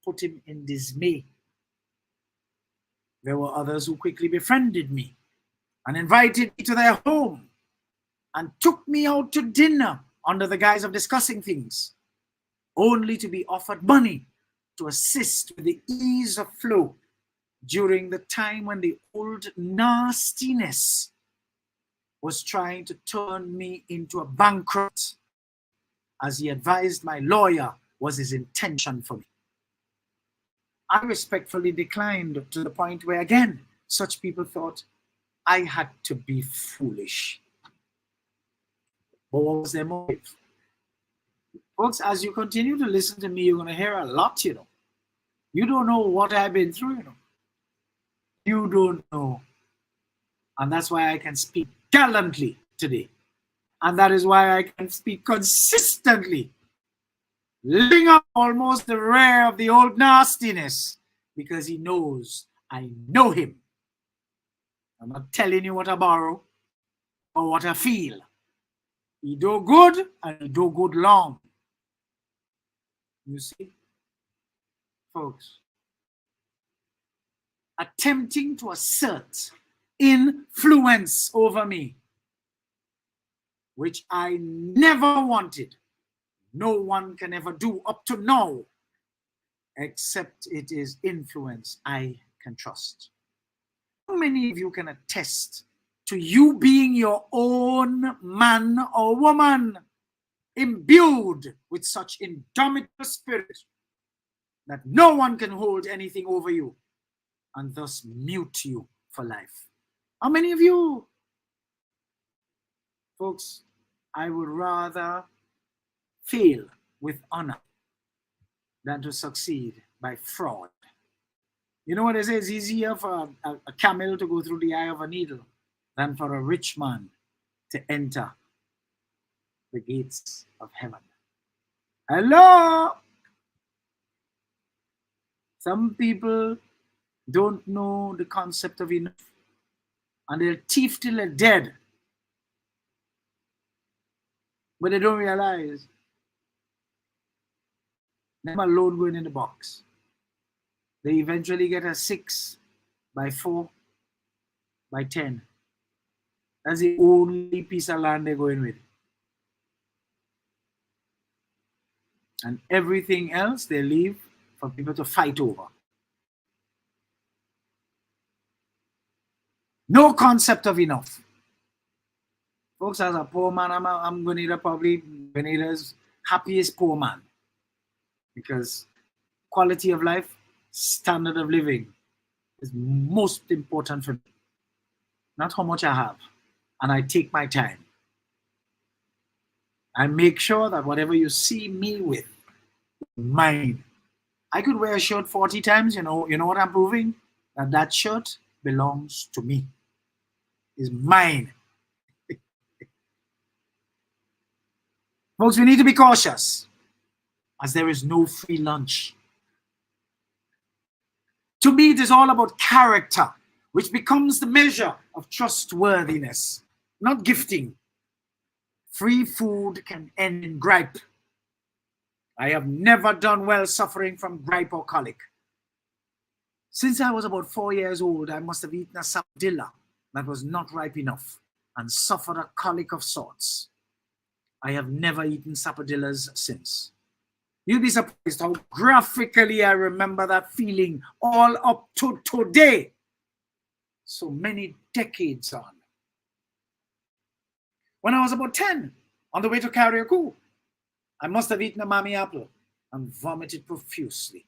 put him in dismay. There were others who quickly befriended me and invited me to their home and took me out to dinner under the guise of discussing things, only to be offered money to assist with the ease of flow during the time when the old nastiness was trying to turn me into a bankrupt, as he advised my lawyer was his intention for me. I respectfully declined, to the point where, again, such people thought I had to be foolish. But what was their motive? Folks, as you continue to listen to me, you're going to hear a lot, you know. You don't know what I've been through, you know. You don't know. And that's why I can speak gallantly today. And that is why I can speak consistently, living up almost the rear of the old nastiness, because he knows I know him. I'm not telling you what I borrow or what I feel. He do good and he do good long. You see, folks, attempting to assert influence over me, which I never wanted, no one can ever do up to now, except it is influence I can trust. How many of you can attest to you being your own man or woman, imbued with such indomitable spirit that no one can hold anything over you and thus mute you for life? How many of you? Folks, I would rather fail with honor than to succeed by fraud. You know what they say? It's easier for a camel to go through the eye of a needle than for a rich man to enter the gates of heaven. Hello? Some people don't know the concept of enough, and they'll thief till they're dead. But they don't realize them alone going in the box. They eventually get a 6 by 4 by 10. That's the only piece of land they're going with. And everything else they leave for people to fight over. No concept of enough. Folks, as a poor man, I'm Grenada probably Grenada's happiest poor man. Because quality of life, standard of living is most important for me. Not how much I have. And I take my time. I make sure that whatever you see me with, mine. I could wear a shirt 40 times, you know what I'm proving? That shirt belongs to me. It's mine. Folks, we need to be cautious, as there is no free lunch. To me, it is all about character, which becomes the measure of trustworthiness, not gifting. Free food can end in gripe. I have never done well suffering from gripe or colic. Since I was about 4 years old, I must have eaten a sapodilla that was not ripe enough and suffered a colic of sorts. I have never eaten sapodillas since. You'll be surprised how graphically I remember that feeling all up to today, so many decades on. When I was about 10, on the way to Carriacou, I must have eaten a mammy apple and vomited profusely.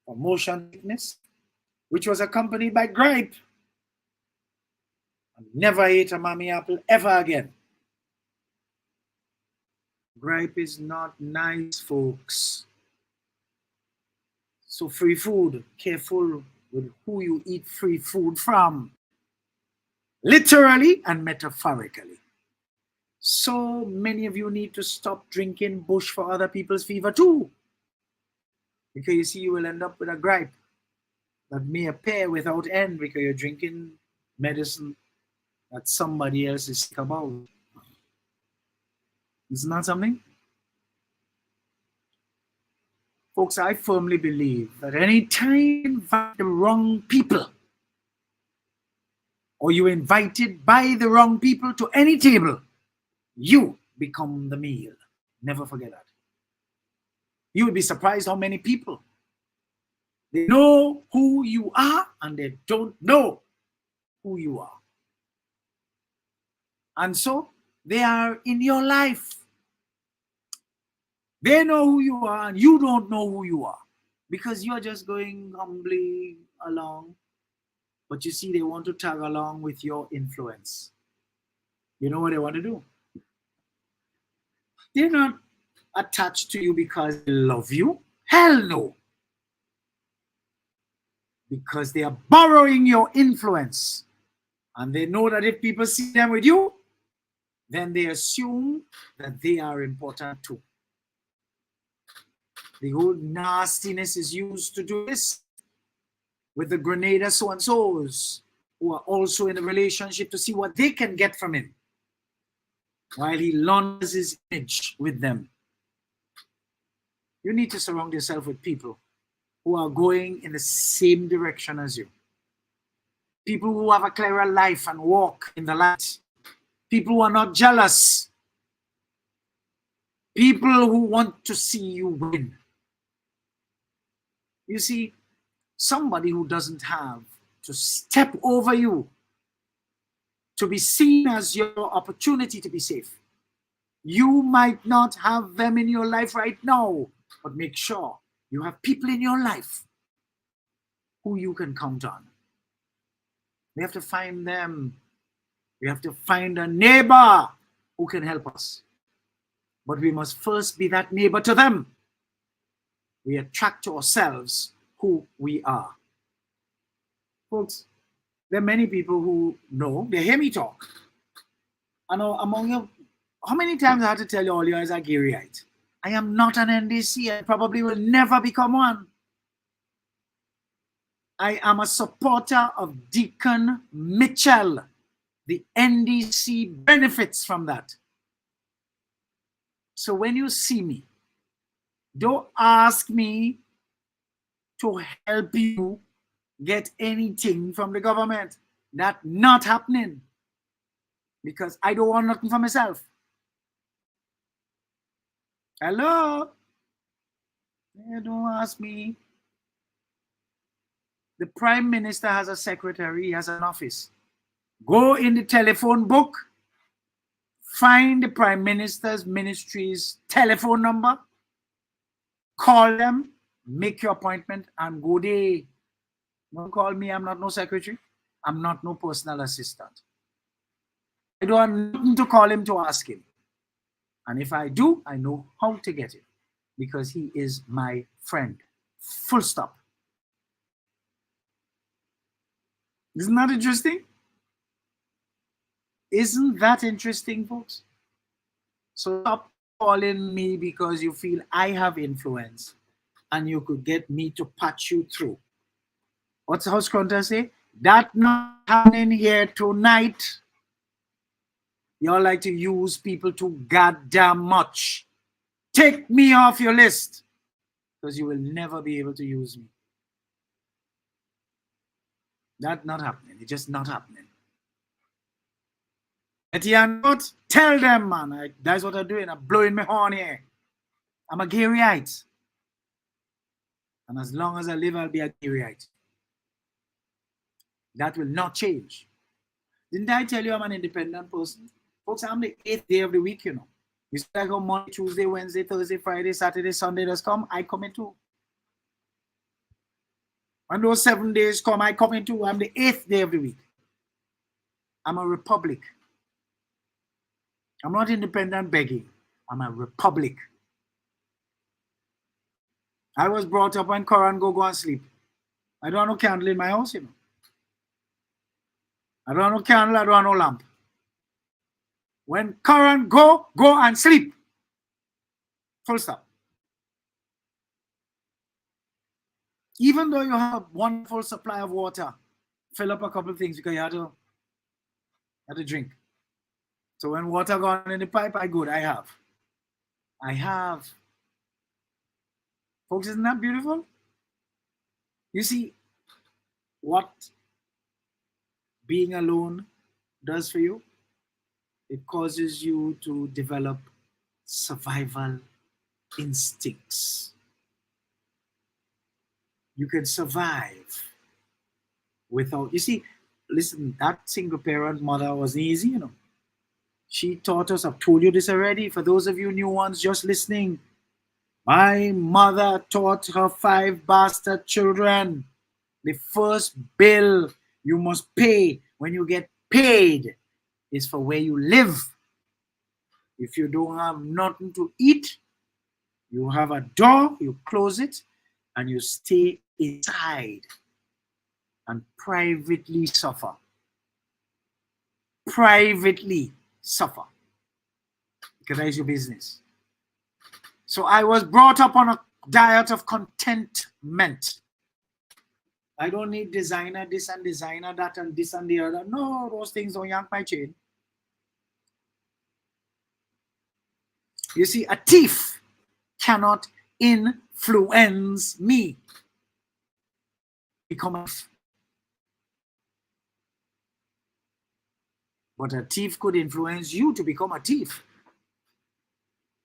For motion sickness, which was accompanied by gripe. I never ate a mammy apple ever again. Gripe is not nice, folks. So free food, careful with who you eat free food from. Literally and metaphorically. So many of you need to stop drinking bush for other people's fever too. Because you see, you will end up with a gripe that may appear without end because you're drinking medicine that somebody else is sick about. Isn't that something? Folks, I firmly believe that any time you invite the wrong people, or you're invited by the wrong people to any table, you become the meal. Never forget that. You would be surprised how many people, they know who you are and they don't know who you are. And so they are in your life. They know who you are and you don't know who you are because you're just going humbly along. But you see, they want to tag along with your influence. You know what they want to do? They're not attached to you because they love you. Hell no. Because they are borrowing your influence. And they know that if people see them with you, then they assume that they are important too. The old nastiness is used to do this with the Grenada so-and-sos who are also in a relationship to see what they can get from him while he launders his image with them. You need to surround yourself with people who are going in the same direction as you. People who have a clearer life and walk in the light. People who are not jealous. People who want to see you win. You see, somebody who doesn't have to step over you to be seen as your opportunity to be safe. You might not have them in your life right now, but make sure you have people in your life who you can count on. We have to find them. We have to find a neighbor who can help us. But we must first be that neighbor to them. We attract to ourselves who we are. Folks, There are many people who know, they hear me talk. I know among you, how many times I had to tell you all you as a Garyite? I am not an NDC and probably will never become one. I am a supporter of Deacon Mitchell. The NDC benefits from that. So when you see me, don't ask me to help you get anything from the government. That's not happening. Because I don't want nothing for myself. Hello? Yeah, don't ask me. The Prime Minister has a secretary, he has an office. Go in the telephone book, find the Prime Minister's ministry's telephone number, call them, make your appointment, and go there. Don't call me, I'm not no secretary. I'm not no personal assistant. I don't have nothing to call him to ask him. And if I do, I know how to get it. Because he is my friend. Full stop. Isn't that interesting? Isn't that interesting, folks? So stop calling me because you feel I have influence and you could get me to patch you through. What's House Counter say? That not happening here tonight. Y'all like to use people too goddamn much. Take me off your list because you will never be able to use me. That's not happening. It's just not happening. Not tell them, man. That's what I'm doing. I'm blowing my horn here. I'm a Garyite. And as long as I live, I'll be a Garyite. That will not change. Didn't I tell you I'm an independent person? Folks, I'm the 8th day of the week, you know. You see, I go Monday, Tuesday, Wednesday, Thursday, Friday, Saturday, Sunday does come, I come in too. When those 7 days come, I come in too. I'm the 8th day of the week. I'm a republic. I'm not independent begging. I'm a republic. I was brought up when Koran go and sleep. I don't have no candle in my house, you know. I don't have no candle, I don't have no lamp. When Koran go and sleep. Full stop. Even though you have a wonderful supply of water, fill up a couple of things because you have to drink. So when water gone in the pipe, I good. I have. Folks, isn't that beautiful? You see what being alone does for you? It causes you to develop survival instincts. You can survive without, you see, listen, that single parent mother wasn't easy, you know. She taught us, I've told you this already, for those of you new ones just listening, my mother taught her 5 bastard children, the first bill you must pay when you get paid is for where you live. If you don't have nothing to eat, you have a door, you close it, and you stay inside and privately suffer. Privately suffer. Because that is your business. So I was brought up on a diet of contentment. I don't need designer this and designer that and this and the other. No, those things don't yank my chain. You see, a thief cannot influence me. Become a thief. But a thief could influence you to become a thief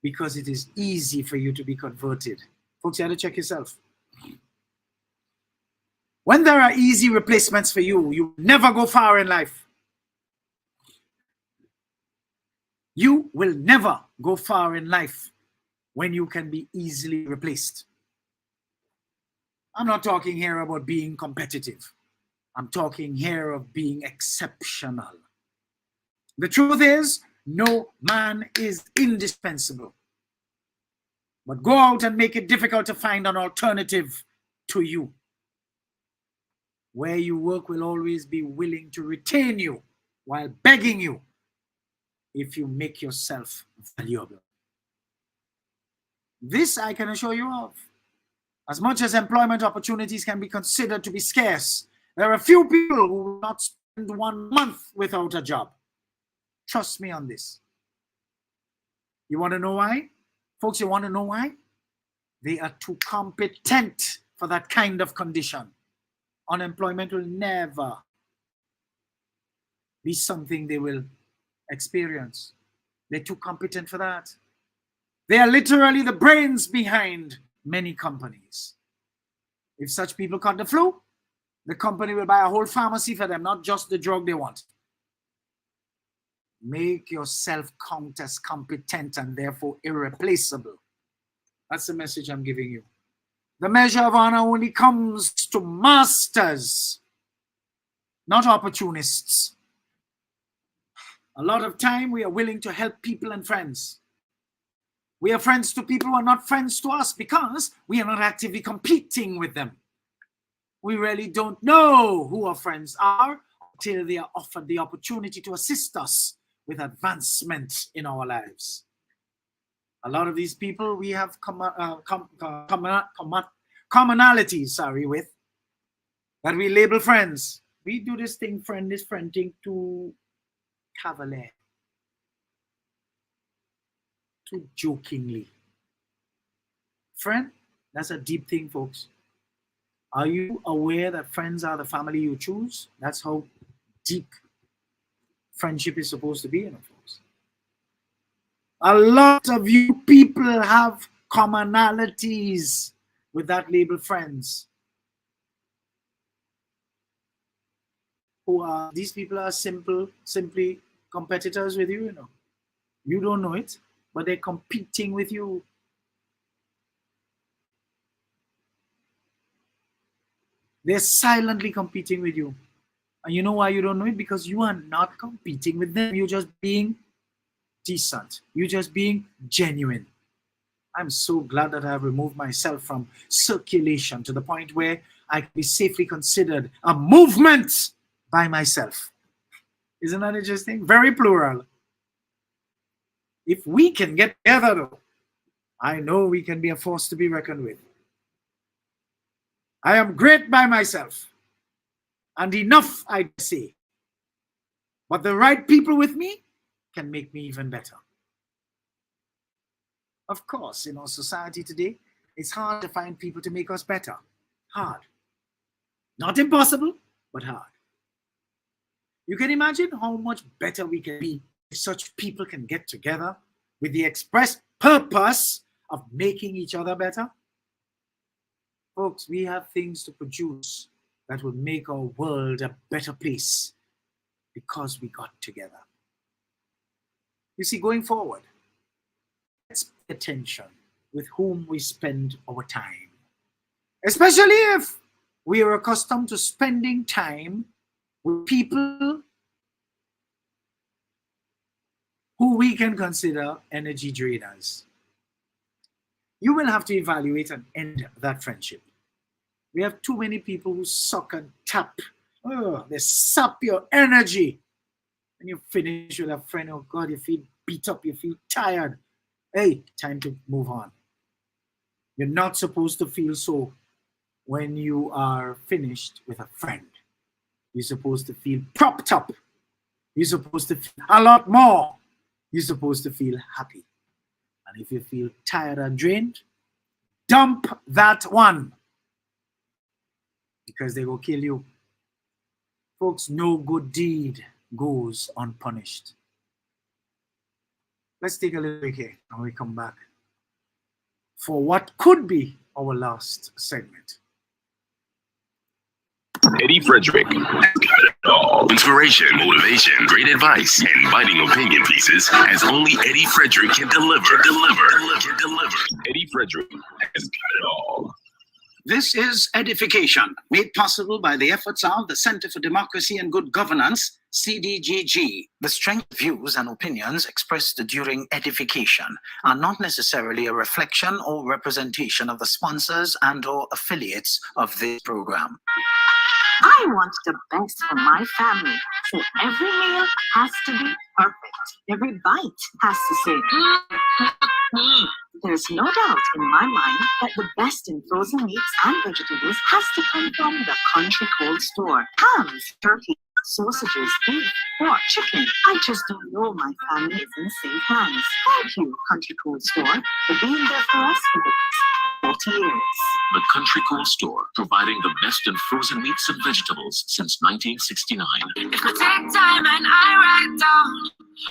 because it is easy for you to be converted. Folks, you have to check yourself. When there are easy replacements for you, you never go far in life. You will never go far in life when you can be easily replaced. I'm not talking here about being competitive. I'm talking here of being exceptional. The truth is, no man is indispensable. But go out and make it difficult to find an alternative to you. where you work will always be willing to retain you while begging you if you make yourself valuable. This I can assure you of. As much as employment opportunities can be considered to be scarce, there are few people who will not spend 1 month without a job. Trust me on this. You want to know why? Folks, you want to know why? They are too competent for that kind of condition. Unemployment will never be something they will experience. They're too competent for that. They are literally the brains behind many companies. If such people caught the flu, the company will buy a whole pharmacy for them, not just the drug they want. Make yourself count as competent and therefore irreplaceable. That's the message I'm giving you. The measure of honor only comes to masters, not opportunists. A lot of time we are willing to help people and friends. We are friends to people who are not friends to us because we are not actively competing with them. We really don't know who our friends are until they are offered the opportunity to assist us with advancement in our lives. A lot of these people we have commonalities, with, that we label friends. We do this thing, friend is friending too cavalier, too jokingly. Friend, that's a deep thing, folks. Are you aware that friends are the family you choose? That's how deep friendship is supposed to be, folks. A lot of you people have commonalities with that label friends. These people are simply competitors with you, You don't know it, but they're competing with you. They're silently competing with you. And you know why you don't know it? Because you are not competing with them. You're just being decent. You're just being genuine. I'm so glad that I have removed myself from circulation to the point where I can be safely considered a movement by myself. Isn't that interesting? Very plural. If we can get together, though, I know we can be a force to be reckoned with. I am great by myself, and enough, I say. But the right people with me can make me even better. Of course, in our society today, it's hard to find people to make us better. Hard. Not impossible, but hard. You can imagine how much better we can be if such people can get together with the express purpose of making each other better. Folks, we have things to produce that will make our world a better place because we got together. You see, going forward, let's pay attention with whom we spend our time, especially if we are accustomed to spending time with people who we can consider energy drainers. You will have to evaluate and end that friendship. We have too many people who suck and tap. Oh, they sap your energy. And you finish with a friend, oh God, you feel beat up, you feel tired. Hey, time to move on. You're not supposed to feel so when you are finished with a friend. You're supposed to feel propped up. You're supposed to feel a lot more. You're supposed to feel happy. And if you feel tired and drained, dump that one. Because they will kill you. Folks, no good deed goes unpunished. Let's take a little break here and we come back for what could be our last segment. Eddie Frederick has got it all. Inspiration, motivation, great advice, and biting opinion pieces as only Eddie Frederick can deliver. Eddie Frederick has got it all. This is EDDIE-FICATION, made possible by the efforts of the Center for Democracy and Good Governance, CDGG. The strength of views and opinions expressed during EDDIE-FICATION are not necessarily a reflection or representation of the sponsors and/or affiliates of this program. I want the best for my family, so every meal has to be perfect. Every bite has to say, There's no doubt in my mind that the best in frozen meats and vegetables has to come from the country cold store. Hams, turkey, sausages, beef, pork, chicken. I just don't know my family is in safe hands. Thank you, Country Cold Store, for being there for us for the past 40 years. The Country Cold Store, providing the best in frozen meats and vegetables since 1969. If I take time and I write down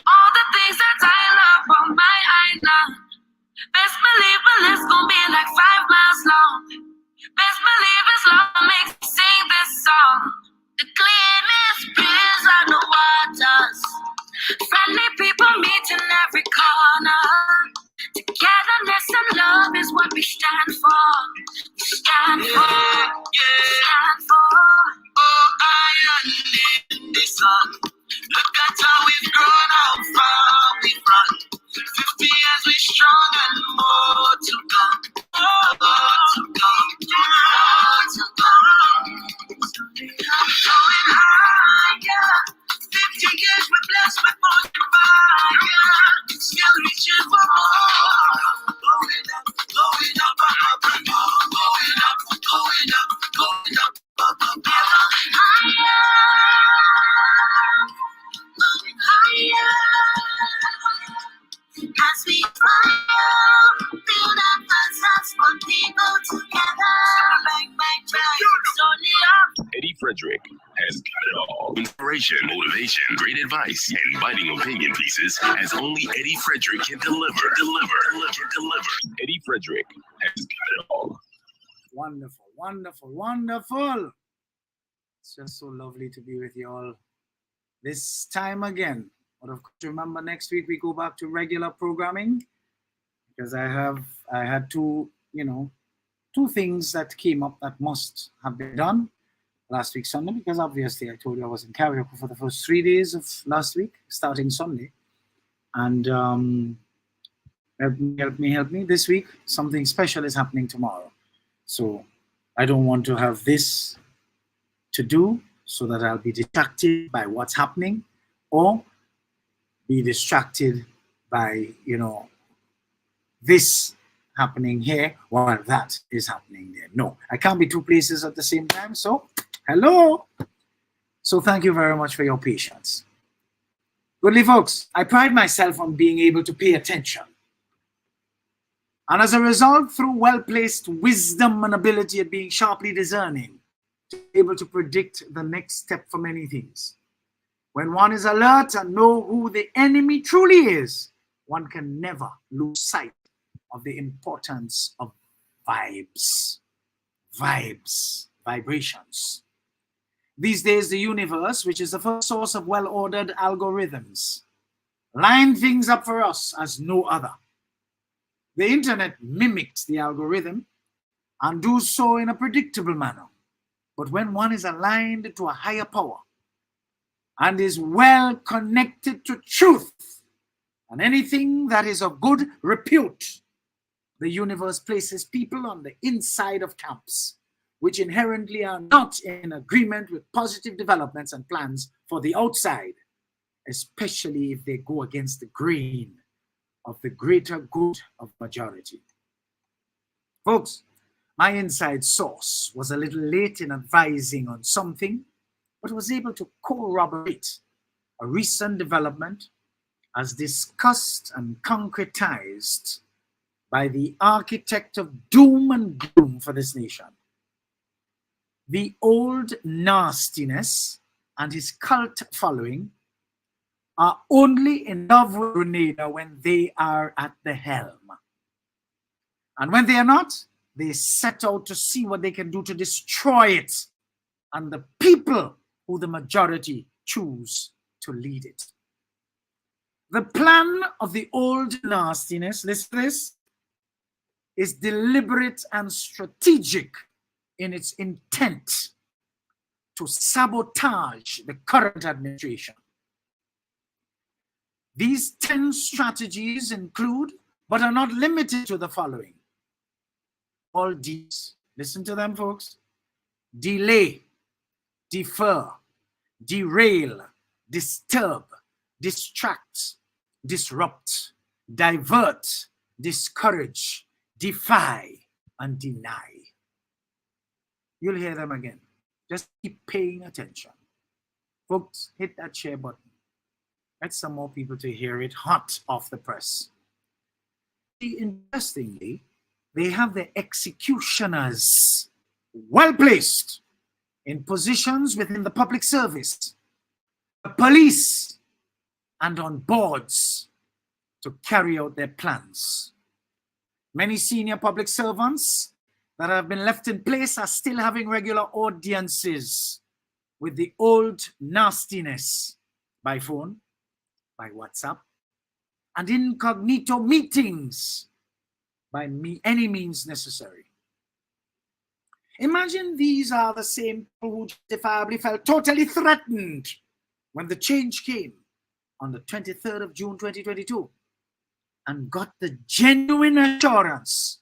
all the things that I love on my island, best believe my list gon' be like 5 miles long. Best believe as long makes me sing this song. The cleanest breeze on the waters, friendly people meet in every corner. Togetherness and love is what we stand for. We stand for. Stand for. Oh, I am the sun. Look at how we've grown, how far we've run. 50 years we strong and more to come. More to come. More to come. Going higher. 50 years we're blessed with more than fire. Still reaching for more. Going up, up, and more. Going up, up, up, higher. Going higher. As we fire, build up ourselves for people together. Bang, bang, bang. Slowly up. Eddie Frederick has got it all. Inspiration, motivation, great advice, and biting opinion pieces as only Eddie Frederick can deliver. Eddie Frederick has got it all. Wonderful, wonderful, wonderful. It's just so lovely to be with you all this time again. But of course, remember, next week we go back to regular programming because I had two things that came up that must have been done last week Sunday, because obviously I told you I was in karaoke for the first 3 days of last week, starting Sunday. And help me. This week, something special is happening tomorrow. So I don't want to have this to do so that I'll be distracted by what's happening or be distracted by, this happening here while that is happening there. No, I can't be two places at the same time. So, hello. So thank you very much for your patience. Goodly folks, I pride myself on being able to pay attention. And as a result, through well-placed wisdom and ability at being sharply discerning, to be able to predict the next step for many things. When one is alert and know who the enemy truly is, one can never lose sight of the importance of vibrations. These days, the universe, which is the first source of well-ordered algorithms, line things up for us as no other. The internet mimics the algorithm and do so in a predictable manner. But when one is aligned to a higher power and is well connected to truth and anything that is of good repute, the universe places people on the inside of camps, which inherently are not in agreement with positive developments and plans for the outside, especially if they go against the grain of the greater good of majority. Folks, my inside source was a little late in advising on something, but was able to corroborate a recent development as discussed and concretized by the architect of doom and gloom for this nation. The old nastiness and his cult following are only in love with Grenada when they are at the helm. And when they are not, they set out to see what they can do to destroy it and the people who the majority choose to lead it. The plan of the old nastiness, listen to this, is deliberate and strategic in its intent to sabotage the current administration. These 10 strategies include, but are not limited to, the following. All these, listen to them, folks: delay, defer, derail, disturb, distract, disrupt, divert, discourage, defy, and deny. You'll hear them again. Just keep paying attention. Folks, hit that share button. Get some more people to hear it hot off the press. Interestingly, they have the executioners well placed in positions within the public service, the police, and on boards to carry out their plans. Many senior public servants that have been left in place are still having regular audiences with the old nastiness by phone, by WhatsApp, and incognito meetings by any means necessary. Imagine these are the same people who justifiably felt totally threatened when the change came on the 23rd of June 2022 and got the genuine assurance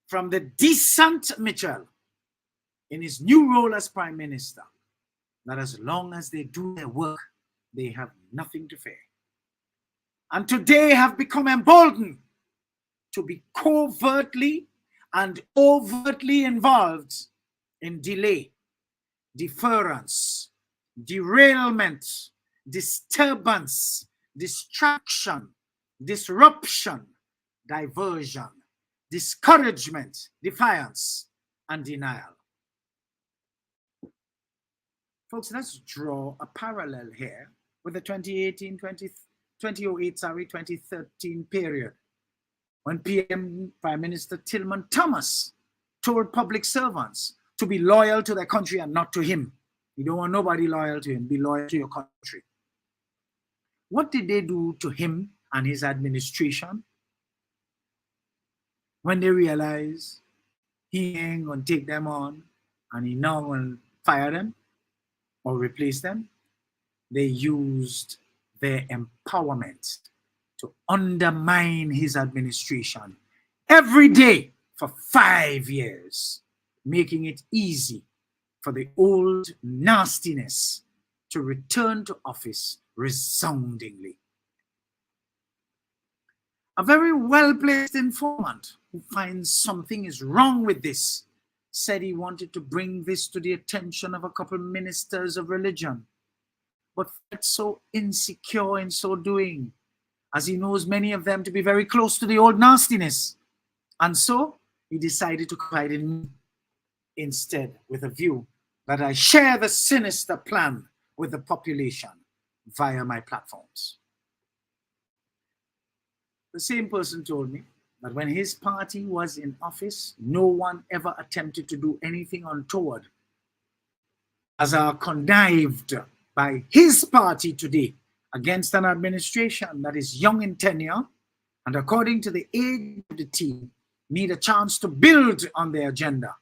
from the decent Mitchell in his new role as Prime Minister that as long as they do their work, they have nothing to fear. And today have become emboldened to be covertly and overtly involved in delay, deference, derailment, disturbance, distraction, disruption, diversion, discouragement, defiance, and denial. Folks, let's draw a parallel here with the 2013 period, when Prime Minister Tillman Thomas told public servants to be loyal to their country and not to him. You don't want nobody loyal to him. Be loyal to your country. What did they do to him and his administration when they realized he ain't going to take them on and he now going to fire them or replace them? They used their empowerment to undermine his administration every day for 5 years, making it easy for the old nastiness to return to office resoundingly. A very well-placed informant who finds something is wrong with this said he wanted to bring this to the attention of a couple ministers of religion, but felt so insecure in so doing, as he knows many of them to be very close to the old nastiness. And so he decided to confide in me instead, with a view that I share the sinister plan with the population via my platforms. The same person told me that when his party was in office, no one ever attempted to do anything untoward, as are connived by his party today against an administration that is young in tenure and, according to the age of the team, need a chance to build on their agenda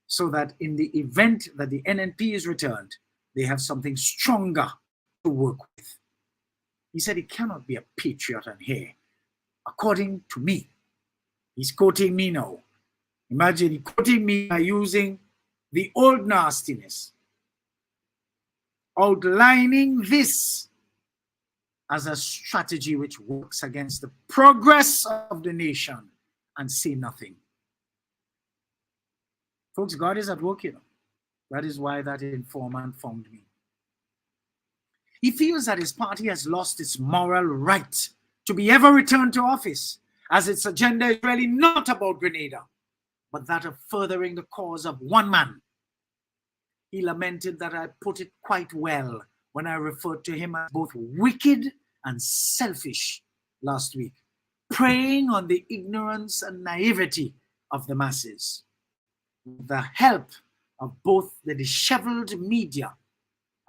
so that in the event that the NNP is returned, they have something stronger to work with. He said he cannot be a patriot on here. According to me, he's quoting me now. Imagine he quoting me by using the old nastiness, outlining this as a strategy which works against the progress of the nation, and say nothing. Folks, God is at work, you know. That is why that informant found me. He feels that his party has lost its moral right to be ever returned to office, as its agenda is really not about Grenada, but that of furthering the cause of one man. He lamented that I put it quite well when I referred to him as both wicked and selfish last week, preying on the ignorance and naivety of the masses, with the help of both the disheveled media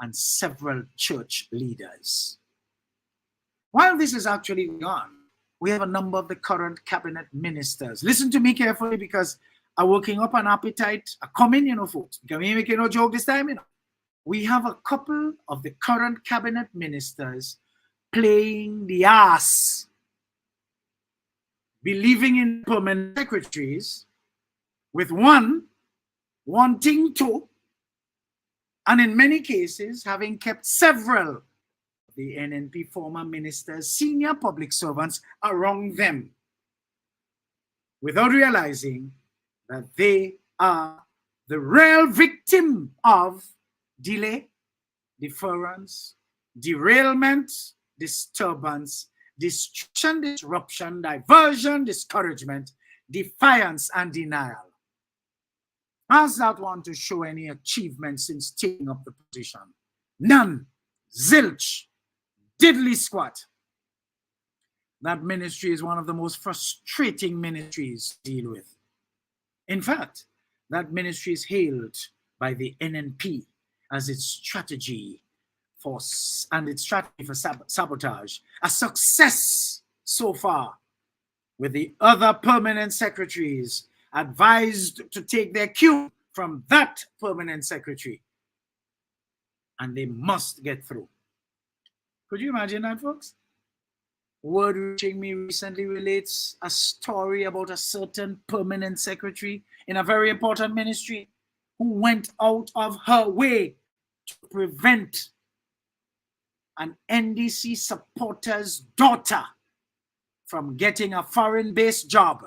and several church leaders. While this is actually going on, we have a number of the current cabinet ministers. Listen to me carefully, because I'm working up an appetite, a coming, you know, folks. Because we ain't making no joke this time, you know. We have a couple of the current cabinet ministers playing the ass, believing in permanent secretaries, with one wanting to, and in many cases having kept several of the NNP former ministers, senior public servants around them, without realizing that they are the real victim of delay, deference, derailment, disturbance, distraction, disruption, diversion, discouragement, defiance, and denial. How's that one to show any achievement since taking up the position? None. Zilch. Diddly squat. That ministry is one of the most frustrating ministries to deal with. In fact, that ministry is hailed by the NNP as its strategy for sabotage, a success so far, with the other permanent secretaries advised to take their cue from that permanent secretary, and they must get through. Could you imagine that, folks? Word reaching me recently relates a story about a certain permanent secretary in a very important ministry who went out of her way to prevent an NDC supporter's daughter from getting a foreign-based job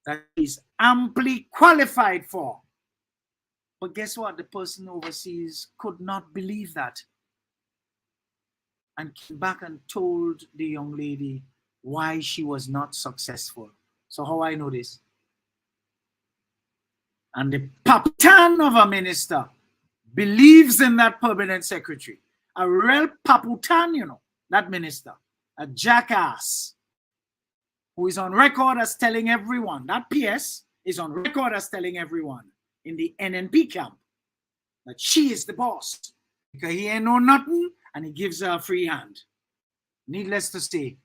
that she's amply qualified for. But guess what? The person overseas could not believe that, and came back and told the young lady why she was not successful. So how I know this? And the paputan of a minister believes in that permanent secretary. A real paputan, you know, that minister. A jackass who is on record as telling everyone, that PS is on record as telling everyone in the NNP camp that she is the boss because he ain't know nothing and he gives her a free hand. Needless to say,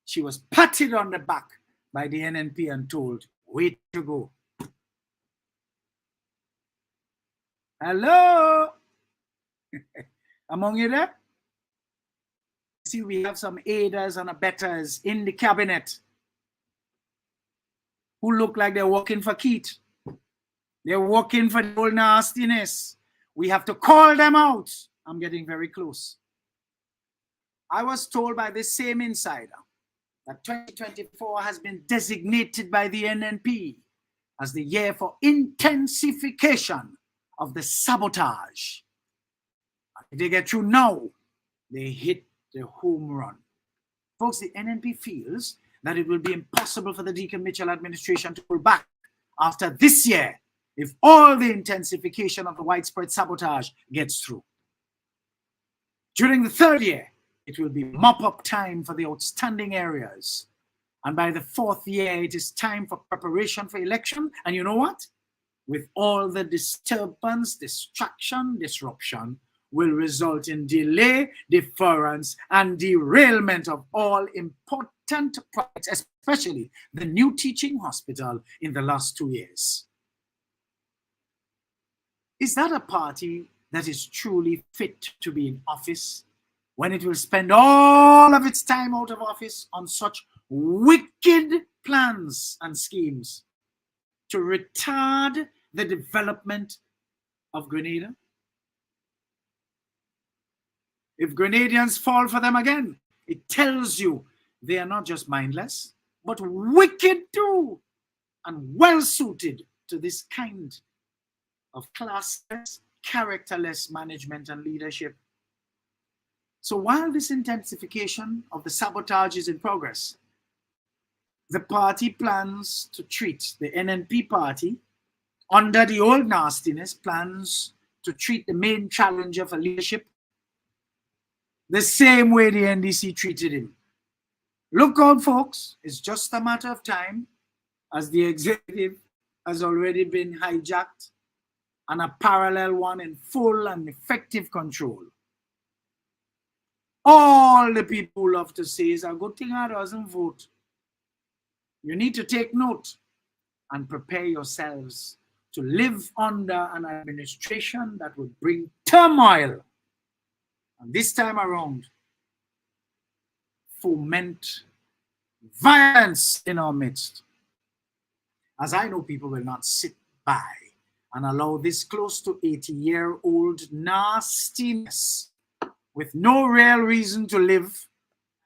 she was patted on the back by the NNP and told, way to go. Hello? Among you there? See, we have some aiders and abettors in the cabinet who look like they're working for Keith. They're working for the old nastiness. We have to call them out. I'm getting very close. I was told by this same insider that 2024 has been designated by the NNP as the year for intensification of the sabotage. If they get through now, they hit the home run. Folks, the NNP feels that it will be impossible for the Deacon Mitchell administration to pull back after this year if all the intensification of the widespread sabotage gets through. During the third year, it will be mop-up time for the outstanding areas. And by the fourth year, it is time for preparation for election. And you know what? With all the disturbance, distraction, disruption, will result in delay, deference, and derailment of all important projects, especially the new teaching hospital in the last 2 years. Is that a party that is truly fit to be in office when it will spend all of its time out of office on such wicked plans and schemes to retard the development of Grenada? If Grenadians fall for them again, it tells you they are not just mindless, but wicked too, and well suited to this kind of classless, characterless management and leadership. So while this intensification of the sabotage is in progress, the party plans to treat the NNP party under the old nastiness, plans to treat the main challenger for leadership the same way the NDC treated him. Look out, folks, it's just a matter of time as the executive has already been hijacked and a parallel one in full and effective control. All the people who love to say is a good thing I doesn't vote. You need to take note and prepare yourselves to live under an administration that would bring turmoil, and this time around, foment violence in our midst. As I know, people will not sit by and allow this close to 80-year-old nastiness with no real reason to live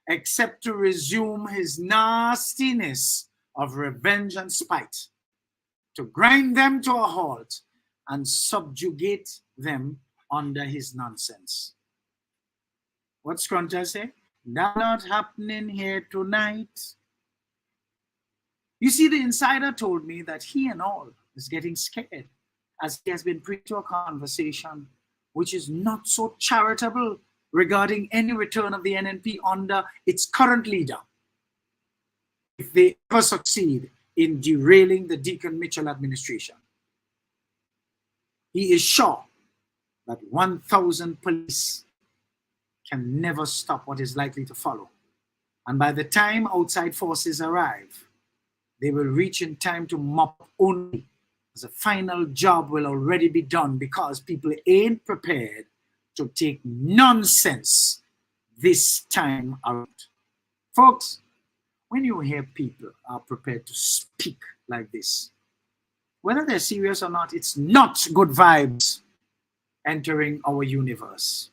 except to resume his nastiness of revenge and spite, to grind them to a halt and subjugate them under his nonsense. What's Scrunter say? That's not happening here tonight. You see, the insider told me that he and all is getting scared as he has been privy to a conversation which is not so charitable regarding any return of the NNP under its current leader, if they ever succeed in derailing the Deacon Mitchell administration. He is sure that 1,000 police can never stop what is likely to follow. And by the time outside forces arrive, they will reach in time to mop only, as a final job will already be done because people ain't prepared to take nonsense this time around. Folks, when you hear people are prepared to speak like this, whether they're serious or not, it's not good vibes entering our universe.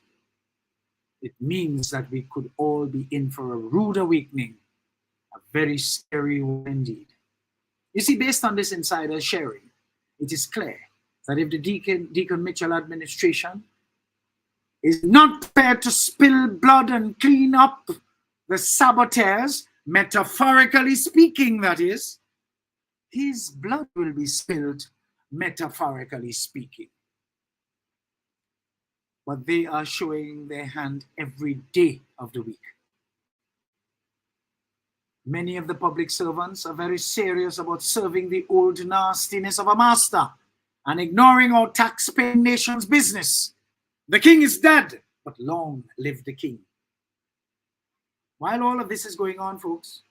It means that we could all be in for a rude awakening, a very scary one indeed. You see, based on this insider sharing, it is clear that if the Deacon Mitchell administration is not prepared to spill blood and clean up the saboteurs, metaphorically speaking, that is, his blood will be spilled, metaphorically speaking. But they are showing their hand every day of the week. Many of the public servants are very serious about serving the old nastiness of a master and ignoring our tax-paying nation's business. The king is dead, but long live the king. While all of this is going on, folks,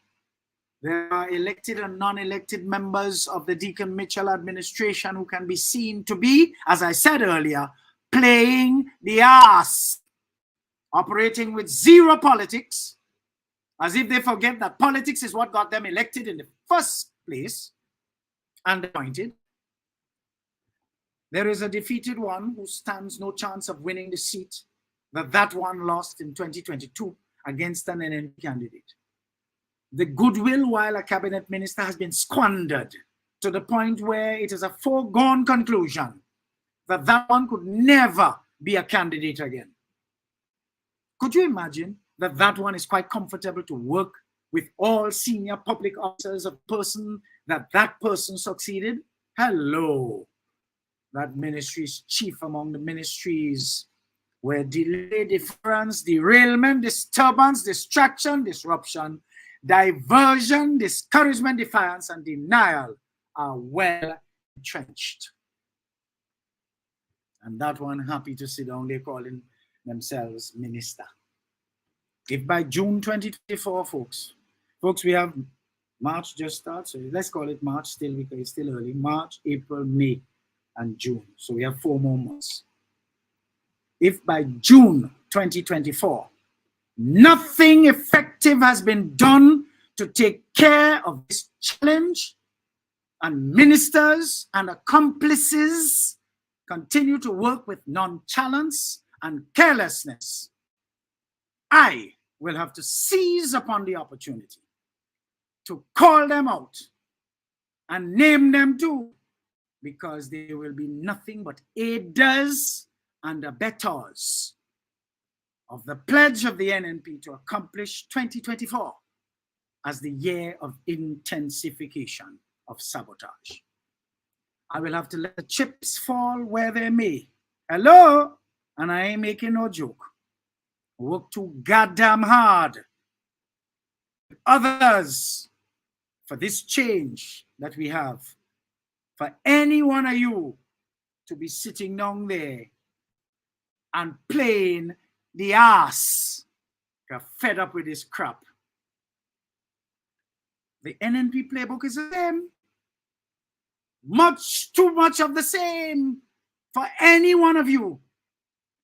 there are elected and non-elected members of the Deacon Mitchell administration who can be seen to be, as I said earlier, playing the ass, operating with zero politics, as if they forget that politics is what got them elected in the first place and appointed. There is a defeated one who stands no chance of winning the seat that one lost in 2022 against an NNP candidate. The goodwill while a cabinet minister has been squandered to the point where it is a foregone conclusion that one could never be a candidate again. Could you imagine that one is quite comfortable to work with all senior public officers of the person that person succeeded? Hello. That ministry's chief among the ministries where delay, deference, derailment, disturbance, distraction, disruption, diversion, discouragement, defiance, and denial are well entrenched. And that one happy to sit down, they're calling themselves minister. If by June 2024, folks, we have March just started, so let's call it March still because it's still early. March, April, May, and June. So we have 4 more months. If by June 2024, nothing effective has been done to take care of this challenge, and ministers and accomplices continue to work with nonchalance and carelessness, I will have to seize upon the opportunity to call them out and name them too, because they will be nothing but aiders and abettors of the pledge of the NNP to accomplish 2024 as the year of intensification of sabotage. I will have to let the chips fall where they may. Hello? And I ain't making no joke. Work too goddamn hard with others for this change that we have. For any one of you to be sitting down there and playing the ass. You're fed up with this crap. The NNP playbook is the same. Much too much of the same for any one of you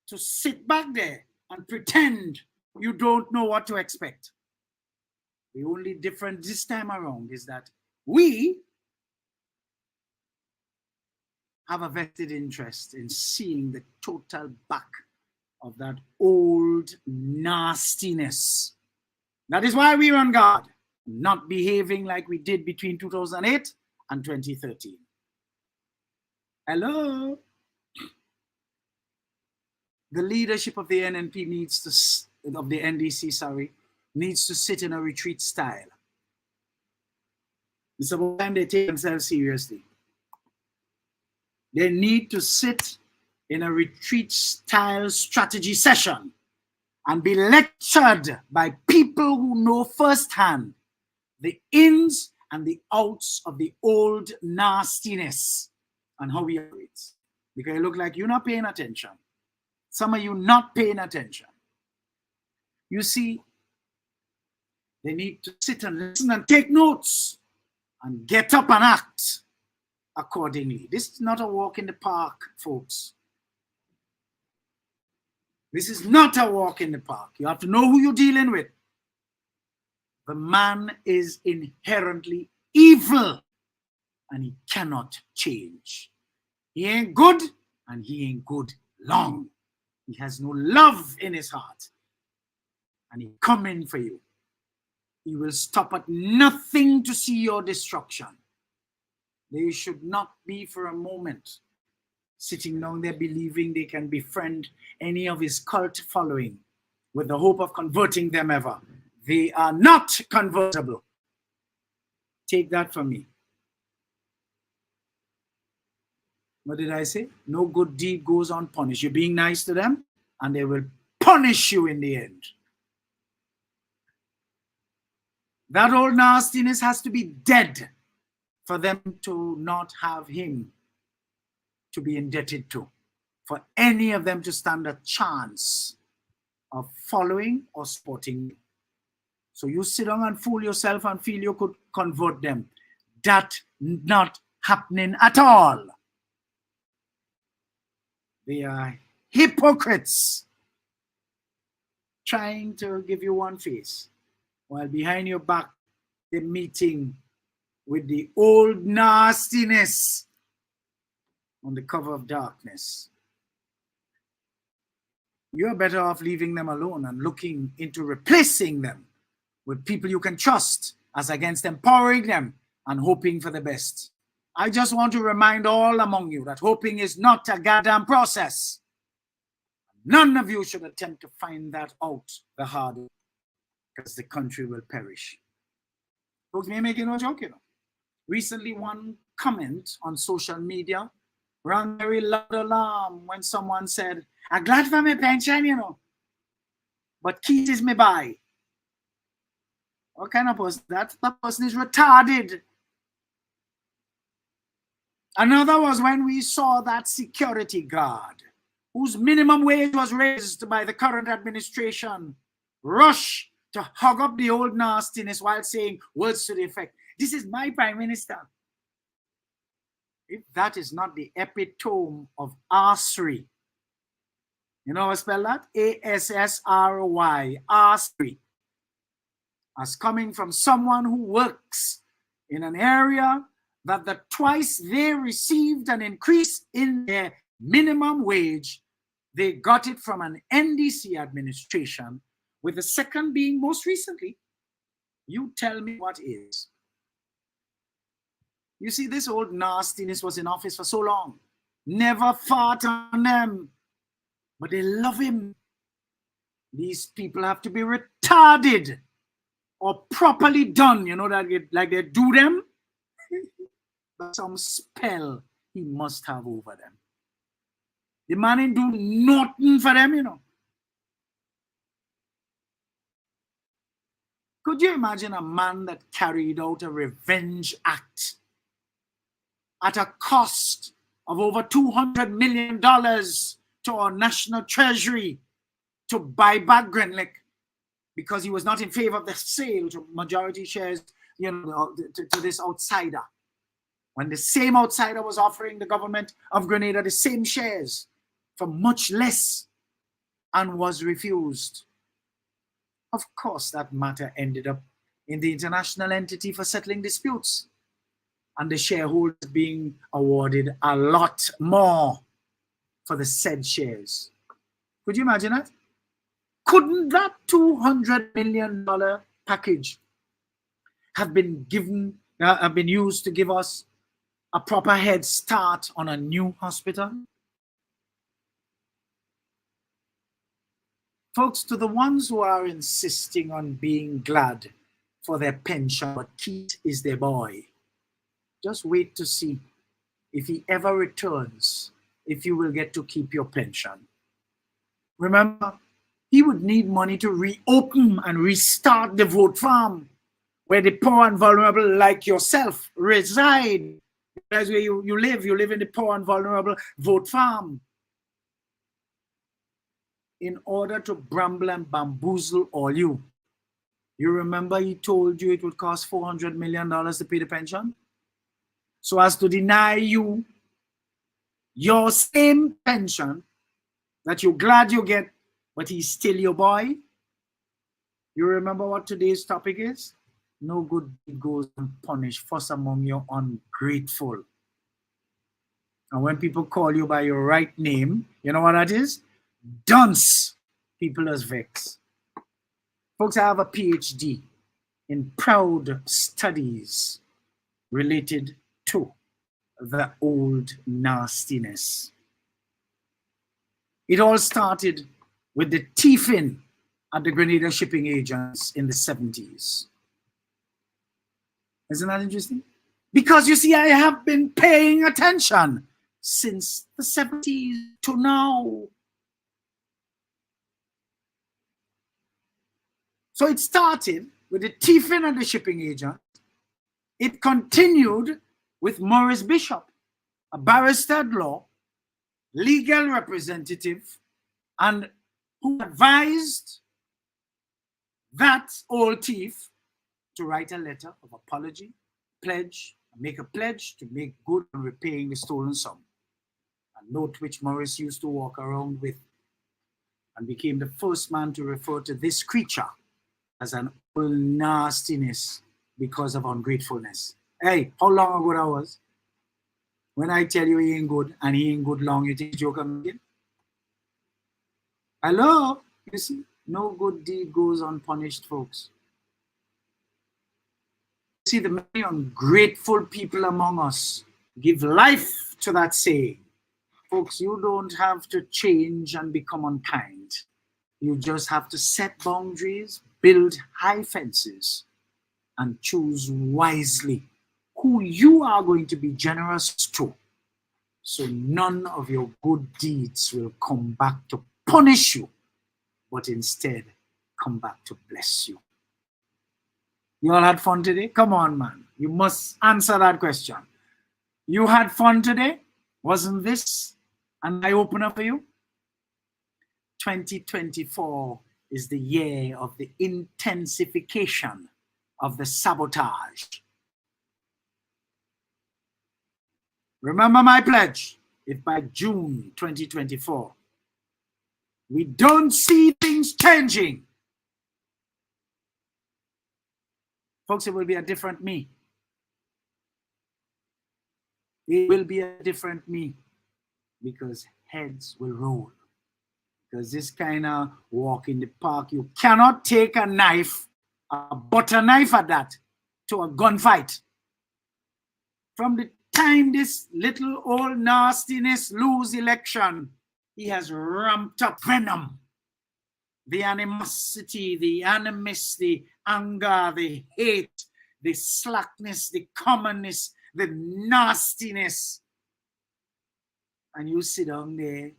to sit back there and pretend you don't know what to expect. The only difference this time around is that we have a vested interest in seeing the total back of that old nastiness. That is why we're on guard, not behaving like we did between 2008 and 2013. Hello? The leadership of the NNP needs to, of the NDC, sorry, needs to sit in a retreat style. It's about time they take themselves seriously. They need to sit in a retreat style strategy session and be lectured by people who know firsthand the ins and the outs of the old nastiness and how we operate. Because it looks like you're not paying attention. Some of you not paying attention. You see, they need to sit and listen and take notes and get up and act accordingly. This is not a walk in the park, folks. This is not a walk in the park. You have to know who you're dealing with. The man is inherently evil and he cannot change. He ain't good and he ain't good long. He has no love in his heart and he coming for you. He will stop at nothing to see your destruction. They should not be for a moment sitting down there believing they can befriend any of his cult following with the hope of converting them ever. They are not convertible. Take that from me. What did I say? No good deed goes unpunished. You're being nice to them and they will punish you in the end. That old nastiness has to be dead for them to not have him to be indebted to, for any of them to stand a chance of following or supporting you. So you sit down and fool yourself and feel you could convert them. That not happening at all. They are hypocrites trying to give you one face while behind your back they're meeting with the old nastiness on the cover of darkness. You're better off leaving them alone and looking into replacing them with people you can trust as against empowering them and hoping for the best. I just want to remind all among you that hoping is not a goddamn process. None of you should attempt to find that out the hard way, because the country will perish. Folks, me making no joke, you know. Recently, one comment on social media rang very loud alarm when someone said, "I'm glad for my pension, you know, but Keith is me by." What kind of person? That person is retarded. Another was when we saw that security guard, whose minimum wage was raised by the current administration, rush to hug up the old nastiness while saying words to the effect, "This is my prime minister." If that is not the epitome of arsery, you know how I spell that? A-S-S-R-Y, arsery. As coming from someone who works in an area that twice they received an increase in their minimum wage, they got it from an NDC administration, with the second being most recently. You tell me what is. You see, this old nastiness was in office for so long, never fought on them, but they love him. These people have to be retarded or properly done, you know, that like they do them. But some spell he must have over them. The man ain't do nothing for them, you know. Could you imagine a man that carried out a revenge act at a cost of over $200 million to our national treasury to buy back Grenlick because he was not in favor of the sale to majority shares, you know, to this outsider? When the same outsider was offering the government of Grenada the same shares for much less and was refused. Of course, that matter ended up in the international entity for settling disputes. and the shareholders being awarded a lot more for the said shares. Could you imagine that? Couldn't that $200 million package have been used to give us a proper head start on a new hospital? Folks, to the ones who are insisting on being glad for their pension, but Keith is their boy, just wait to see if he ever returns, if you will get to keep your pension. Remember, he would need money to reopen and restart the vote farm, where the poor and vulnerable like yourself reside. That's where you live. You live in the poor and vulnerable vote farm. In order to bramble and bamboozle all you. You remember he told you it would cost $400 million to pay the pension? So as to deny you your same pension that you're glad you get, but he's still your boy. You remember what today's topic is? No good deed goes unpunished, first among your ungrateful. And when people call you by your right name, you know what that is? Dunce. People as vex. Folks, I have a PhD in proud studies related to the old nastiness. It all started with the thieving at the Grenada shipping agents in the 70s. Isn't that interesting? Because you see, I have been paying attention since the 70s to now. So it started with the thieving at the shipping agent. It continued with Maurice Bishop, a barrister at law, legal representative, and who advised that old thief to write a letter of apology, pledge, make a pledge to make good on repaying the stolen sum. A note which Maurice used to walk around with, and became the first man to refer to this creature as an old nastiness because of ungratefulness. Hey, how long ago that was? When I tell you he ain't good and he ain't good long, you think joke again? Hello? You see, no good deed goes unpunished, folks. See, the many ungrateful people among us give life to that saying. Folks, you don't have to change and become unkind. You just have to set boundaries, build high fences, and choose wisely who you are going to be generous to. So none of your good deeds will come back to punish you, but instead come back to bless you. You all had fun today? Come on, man. You must answer that question. You had fun today? Wasn't this an eye-opener for you? 2024 is the year of the intensification of the sabotage. Remember my pledge. If by June 2024 we don't see things changing, folks, it will be a different me. It will be a different me, because heads will roll. Because this kind of walk in the park, you cannot take a knife, a butter knife at that, to a gunfight. From the time this little old nastiness lose election, he has ramped up venom, the animosity, the animus, the anger, the hate, the slackness, the commonness, the nastiness. And you sit down there,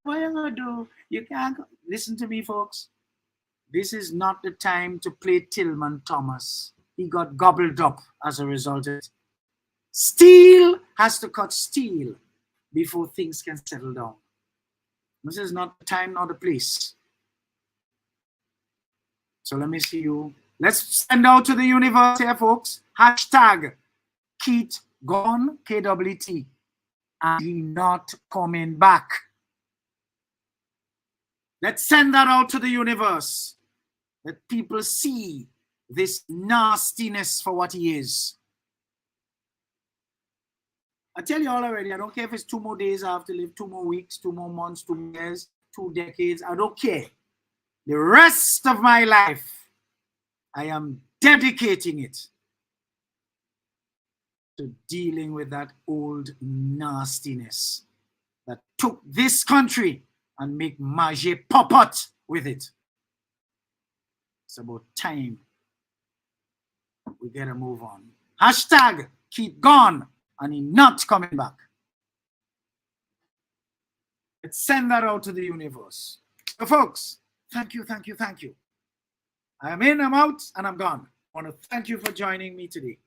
what are you gonna do? You can't go. Listen to me, folks. This is not the time to play Tillman Thomas. He got gobbled up as a result of it. Steel has to cut steel before things can settle down. This is not the time nor the place. So let me see you. Let's send out to the universe here, folks. Hashtag Keith gone, KWT. And he not coming back. Let's send that out to the universe. Let people see this nastiness for what he is. I tell you all already, I don't care if it's 2 more days I have to live, 2 more weeks, 2 more months, 2 more years, 2 decades. I don't care. The rest of my life, I am dedicating it to dealing with that old nastiness that took this country and make Maje Popot with it. It's about time we get a move on. Hashtag keep gone and he not coming back. Let's send that out to the universe. So folks, thank you, thank you, thank you. I'm in, I'm out, and I'm gone. I want to thank you for joining me today.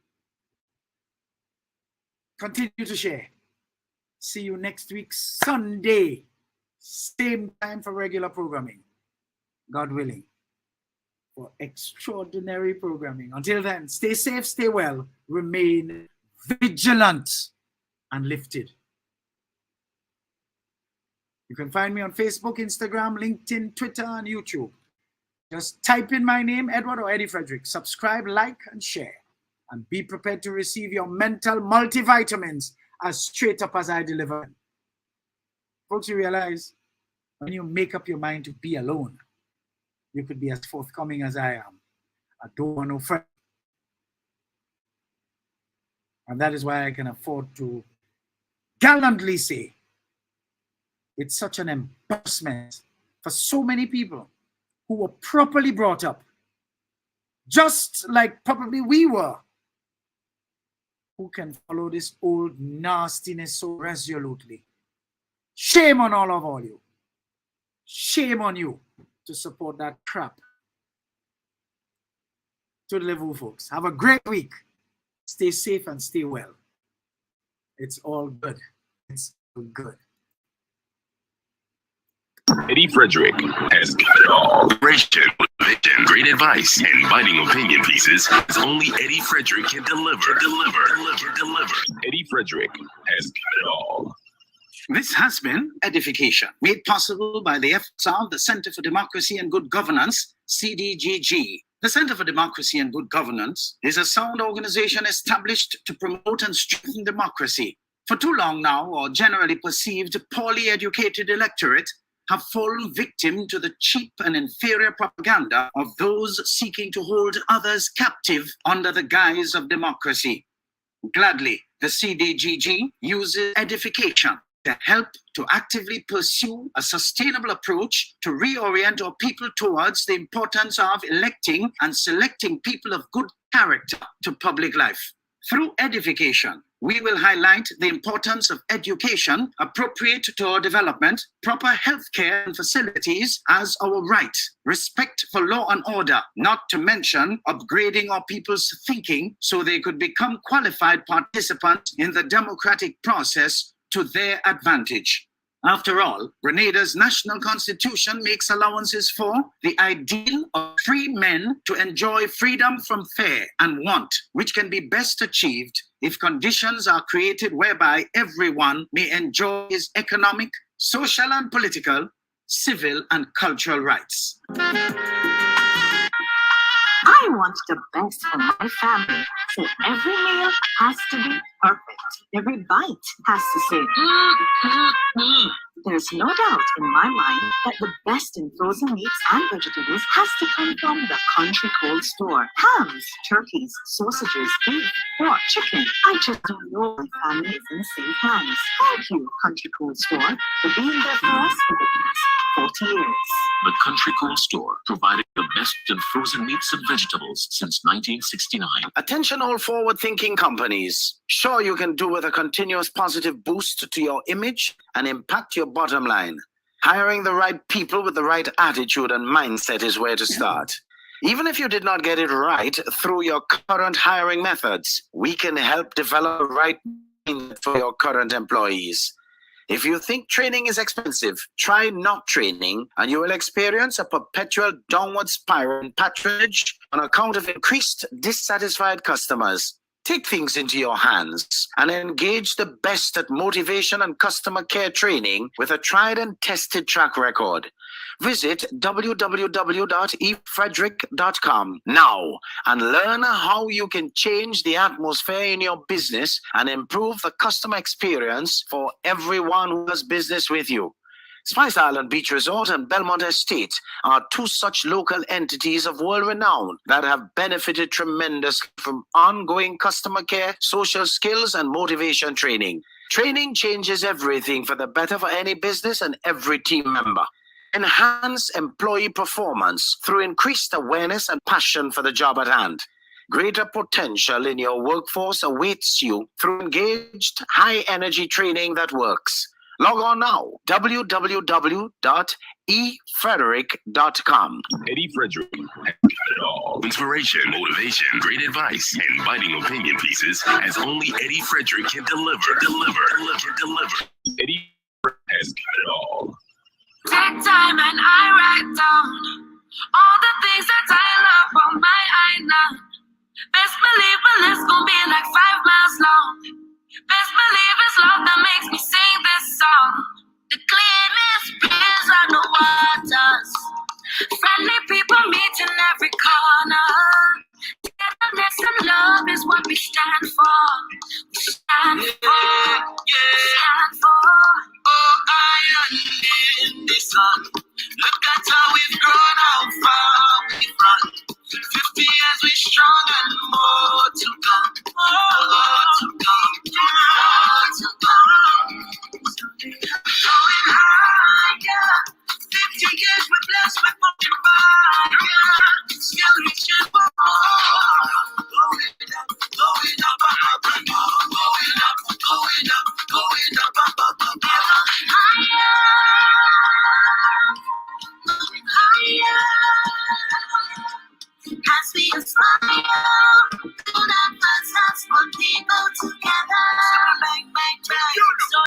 Continue to share. See you next week, Sunday. Same time for regular programming. God willing. For extraordinary programming. Until then, stay safe, stay well, remain vigilant and lifted. You can find me on Facebook, Instagram, LinkedIn, Twitter, and YouTube. Just type in my name, Edward or Eddie Frederick. Subscribe, like, and share. And be prepared to receive your mental multivitamins as straight up as I deliver them. Folks, you realize when you make up your mind to be alone, you could be as forthcoming as I am. I don't want no friend. And that is why I can afford to gallantly say it's such an embarrassment for so many people who were properly brought up, just like probably we were, who can follow this old nastiness so resolutely. Shame on all you. Shame on you to support that crap. To the level, folks. Have a great week. Stay safe and stay well. It's all good. It's all good. Eddie Frederick has got it all. Inspiration, motivation, great advice, and biting opinion pieces is only Eddie Frederick can deliver. Eddie Frederick has got it all. This has been Edification, made possible by the efforts of the Center for Democracy and Good Governance, CDGG. The Center for Democracy and Good Governance is a sound organization established to promote and strengthen democracy. For too long now, our generally perceived poorly educated electorate have fallen victim to the cheap and inferior propaganda of those seeking to hold others captive under the guise of democracy. Gladly, the CDGG uses edification to help to actively pursue a sustainable approach to reorient our people towards the importance of electing and selecting people of good character to public life. Through edification, we will highlight the importance of education appropriate to our development, proper healthcare and facilities as our right, respect for law and order, not to mention upgrading our people's thinking so they could become qualified participants in the democratic process to their advantage. After all, Grenada's national constitution makes allowances for the ideal of free men to enjoy freedom from fear and want, which can be best achieved if conditions are created whereby everyone may enjoy his economic, social and political, civil and cultural rights. I want the best for my family, so every meal has to be perfect. Every bite has to say, There's no doubt in my mind that the best in frozen meats and vegetables has to come from the Country Cold Store. Hams, turkeys, sausages, beef, pork, chicken. I just don't know my family is in safe hands. Thank you, Country Cold Store, for being there for us for the past 40 years. The Country Cold Store, providing the best in frozen meats and vegetables since 1969. Attention all forward-thinking companies. Sure, you can do with a continuous positive boost to your image and impact your bottom line. Hiring the right people with the right attitude and mindset is where to start. Even if you did not get it right through your current hiring methods, we can help develop the right mindset for your current employees. If you think training is expensive, try not training and you will experience a perpetual downward spiral in patronage on account of increased dissatisfied customers. Take things into your hands and engage the best at motivation and customer care training with a tried and tested track record. Visit www.efrederick.com now and learn how you can change the atmosphere in your business and improve the customer experience for everyone who does business with you. Spice Island Beach Resort and Belmont Estate are two such local entities of world renown that have benefited tremendously from ongoing customer care, social skills, and motivation training. Training changes everything for the better for any business and every team member. Enhance employee performance through increased awareness and passion for the job at hand. Greater potential in your workforce awaits you through engaged, high-energy training that works. Log on now, www.efrederick.com. Eddie Frederick has got it all. Inspiration, motivation, great advice, and biting opinion pieces as only Eddie Frederick can deliver. Eddie has got it all. Take time and I write down all the things that I love on my island. Best believe my list gon' be like 5 miles long. Best believe it's love that makes me sing this song. The cleanest beers on the waters. Friendly people meet in every corner. Togetherness and love is what we stand for. We stand for. Oh, island in the sun. Look at how we've grown, how far we've run. 50 years we strong and more to come. Going higher. 50 years we're blessed with fucking fire. Still reaching for more. Going up, going up, higher. As we aspire to that past spontaneous.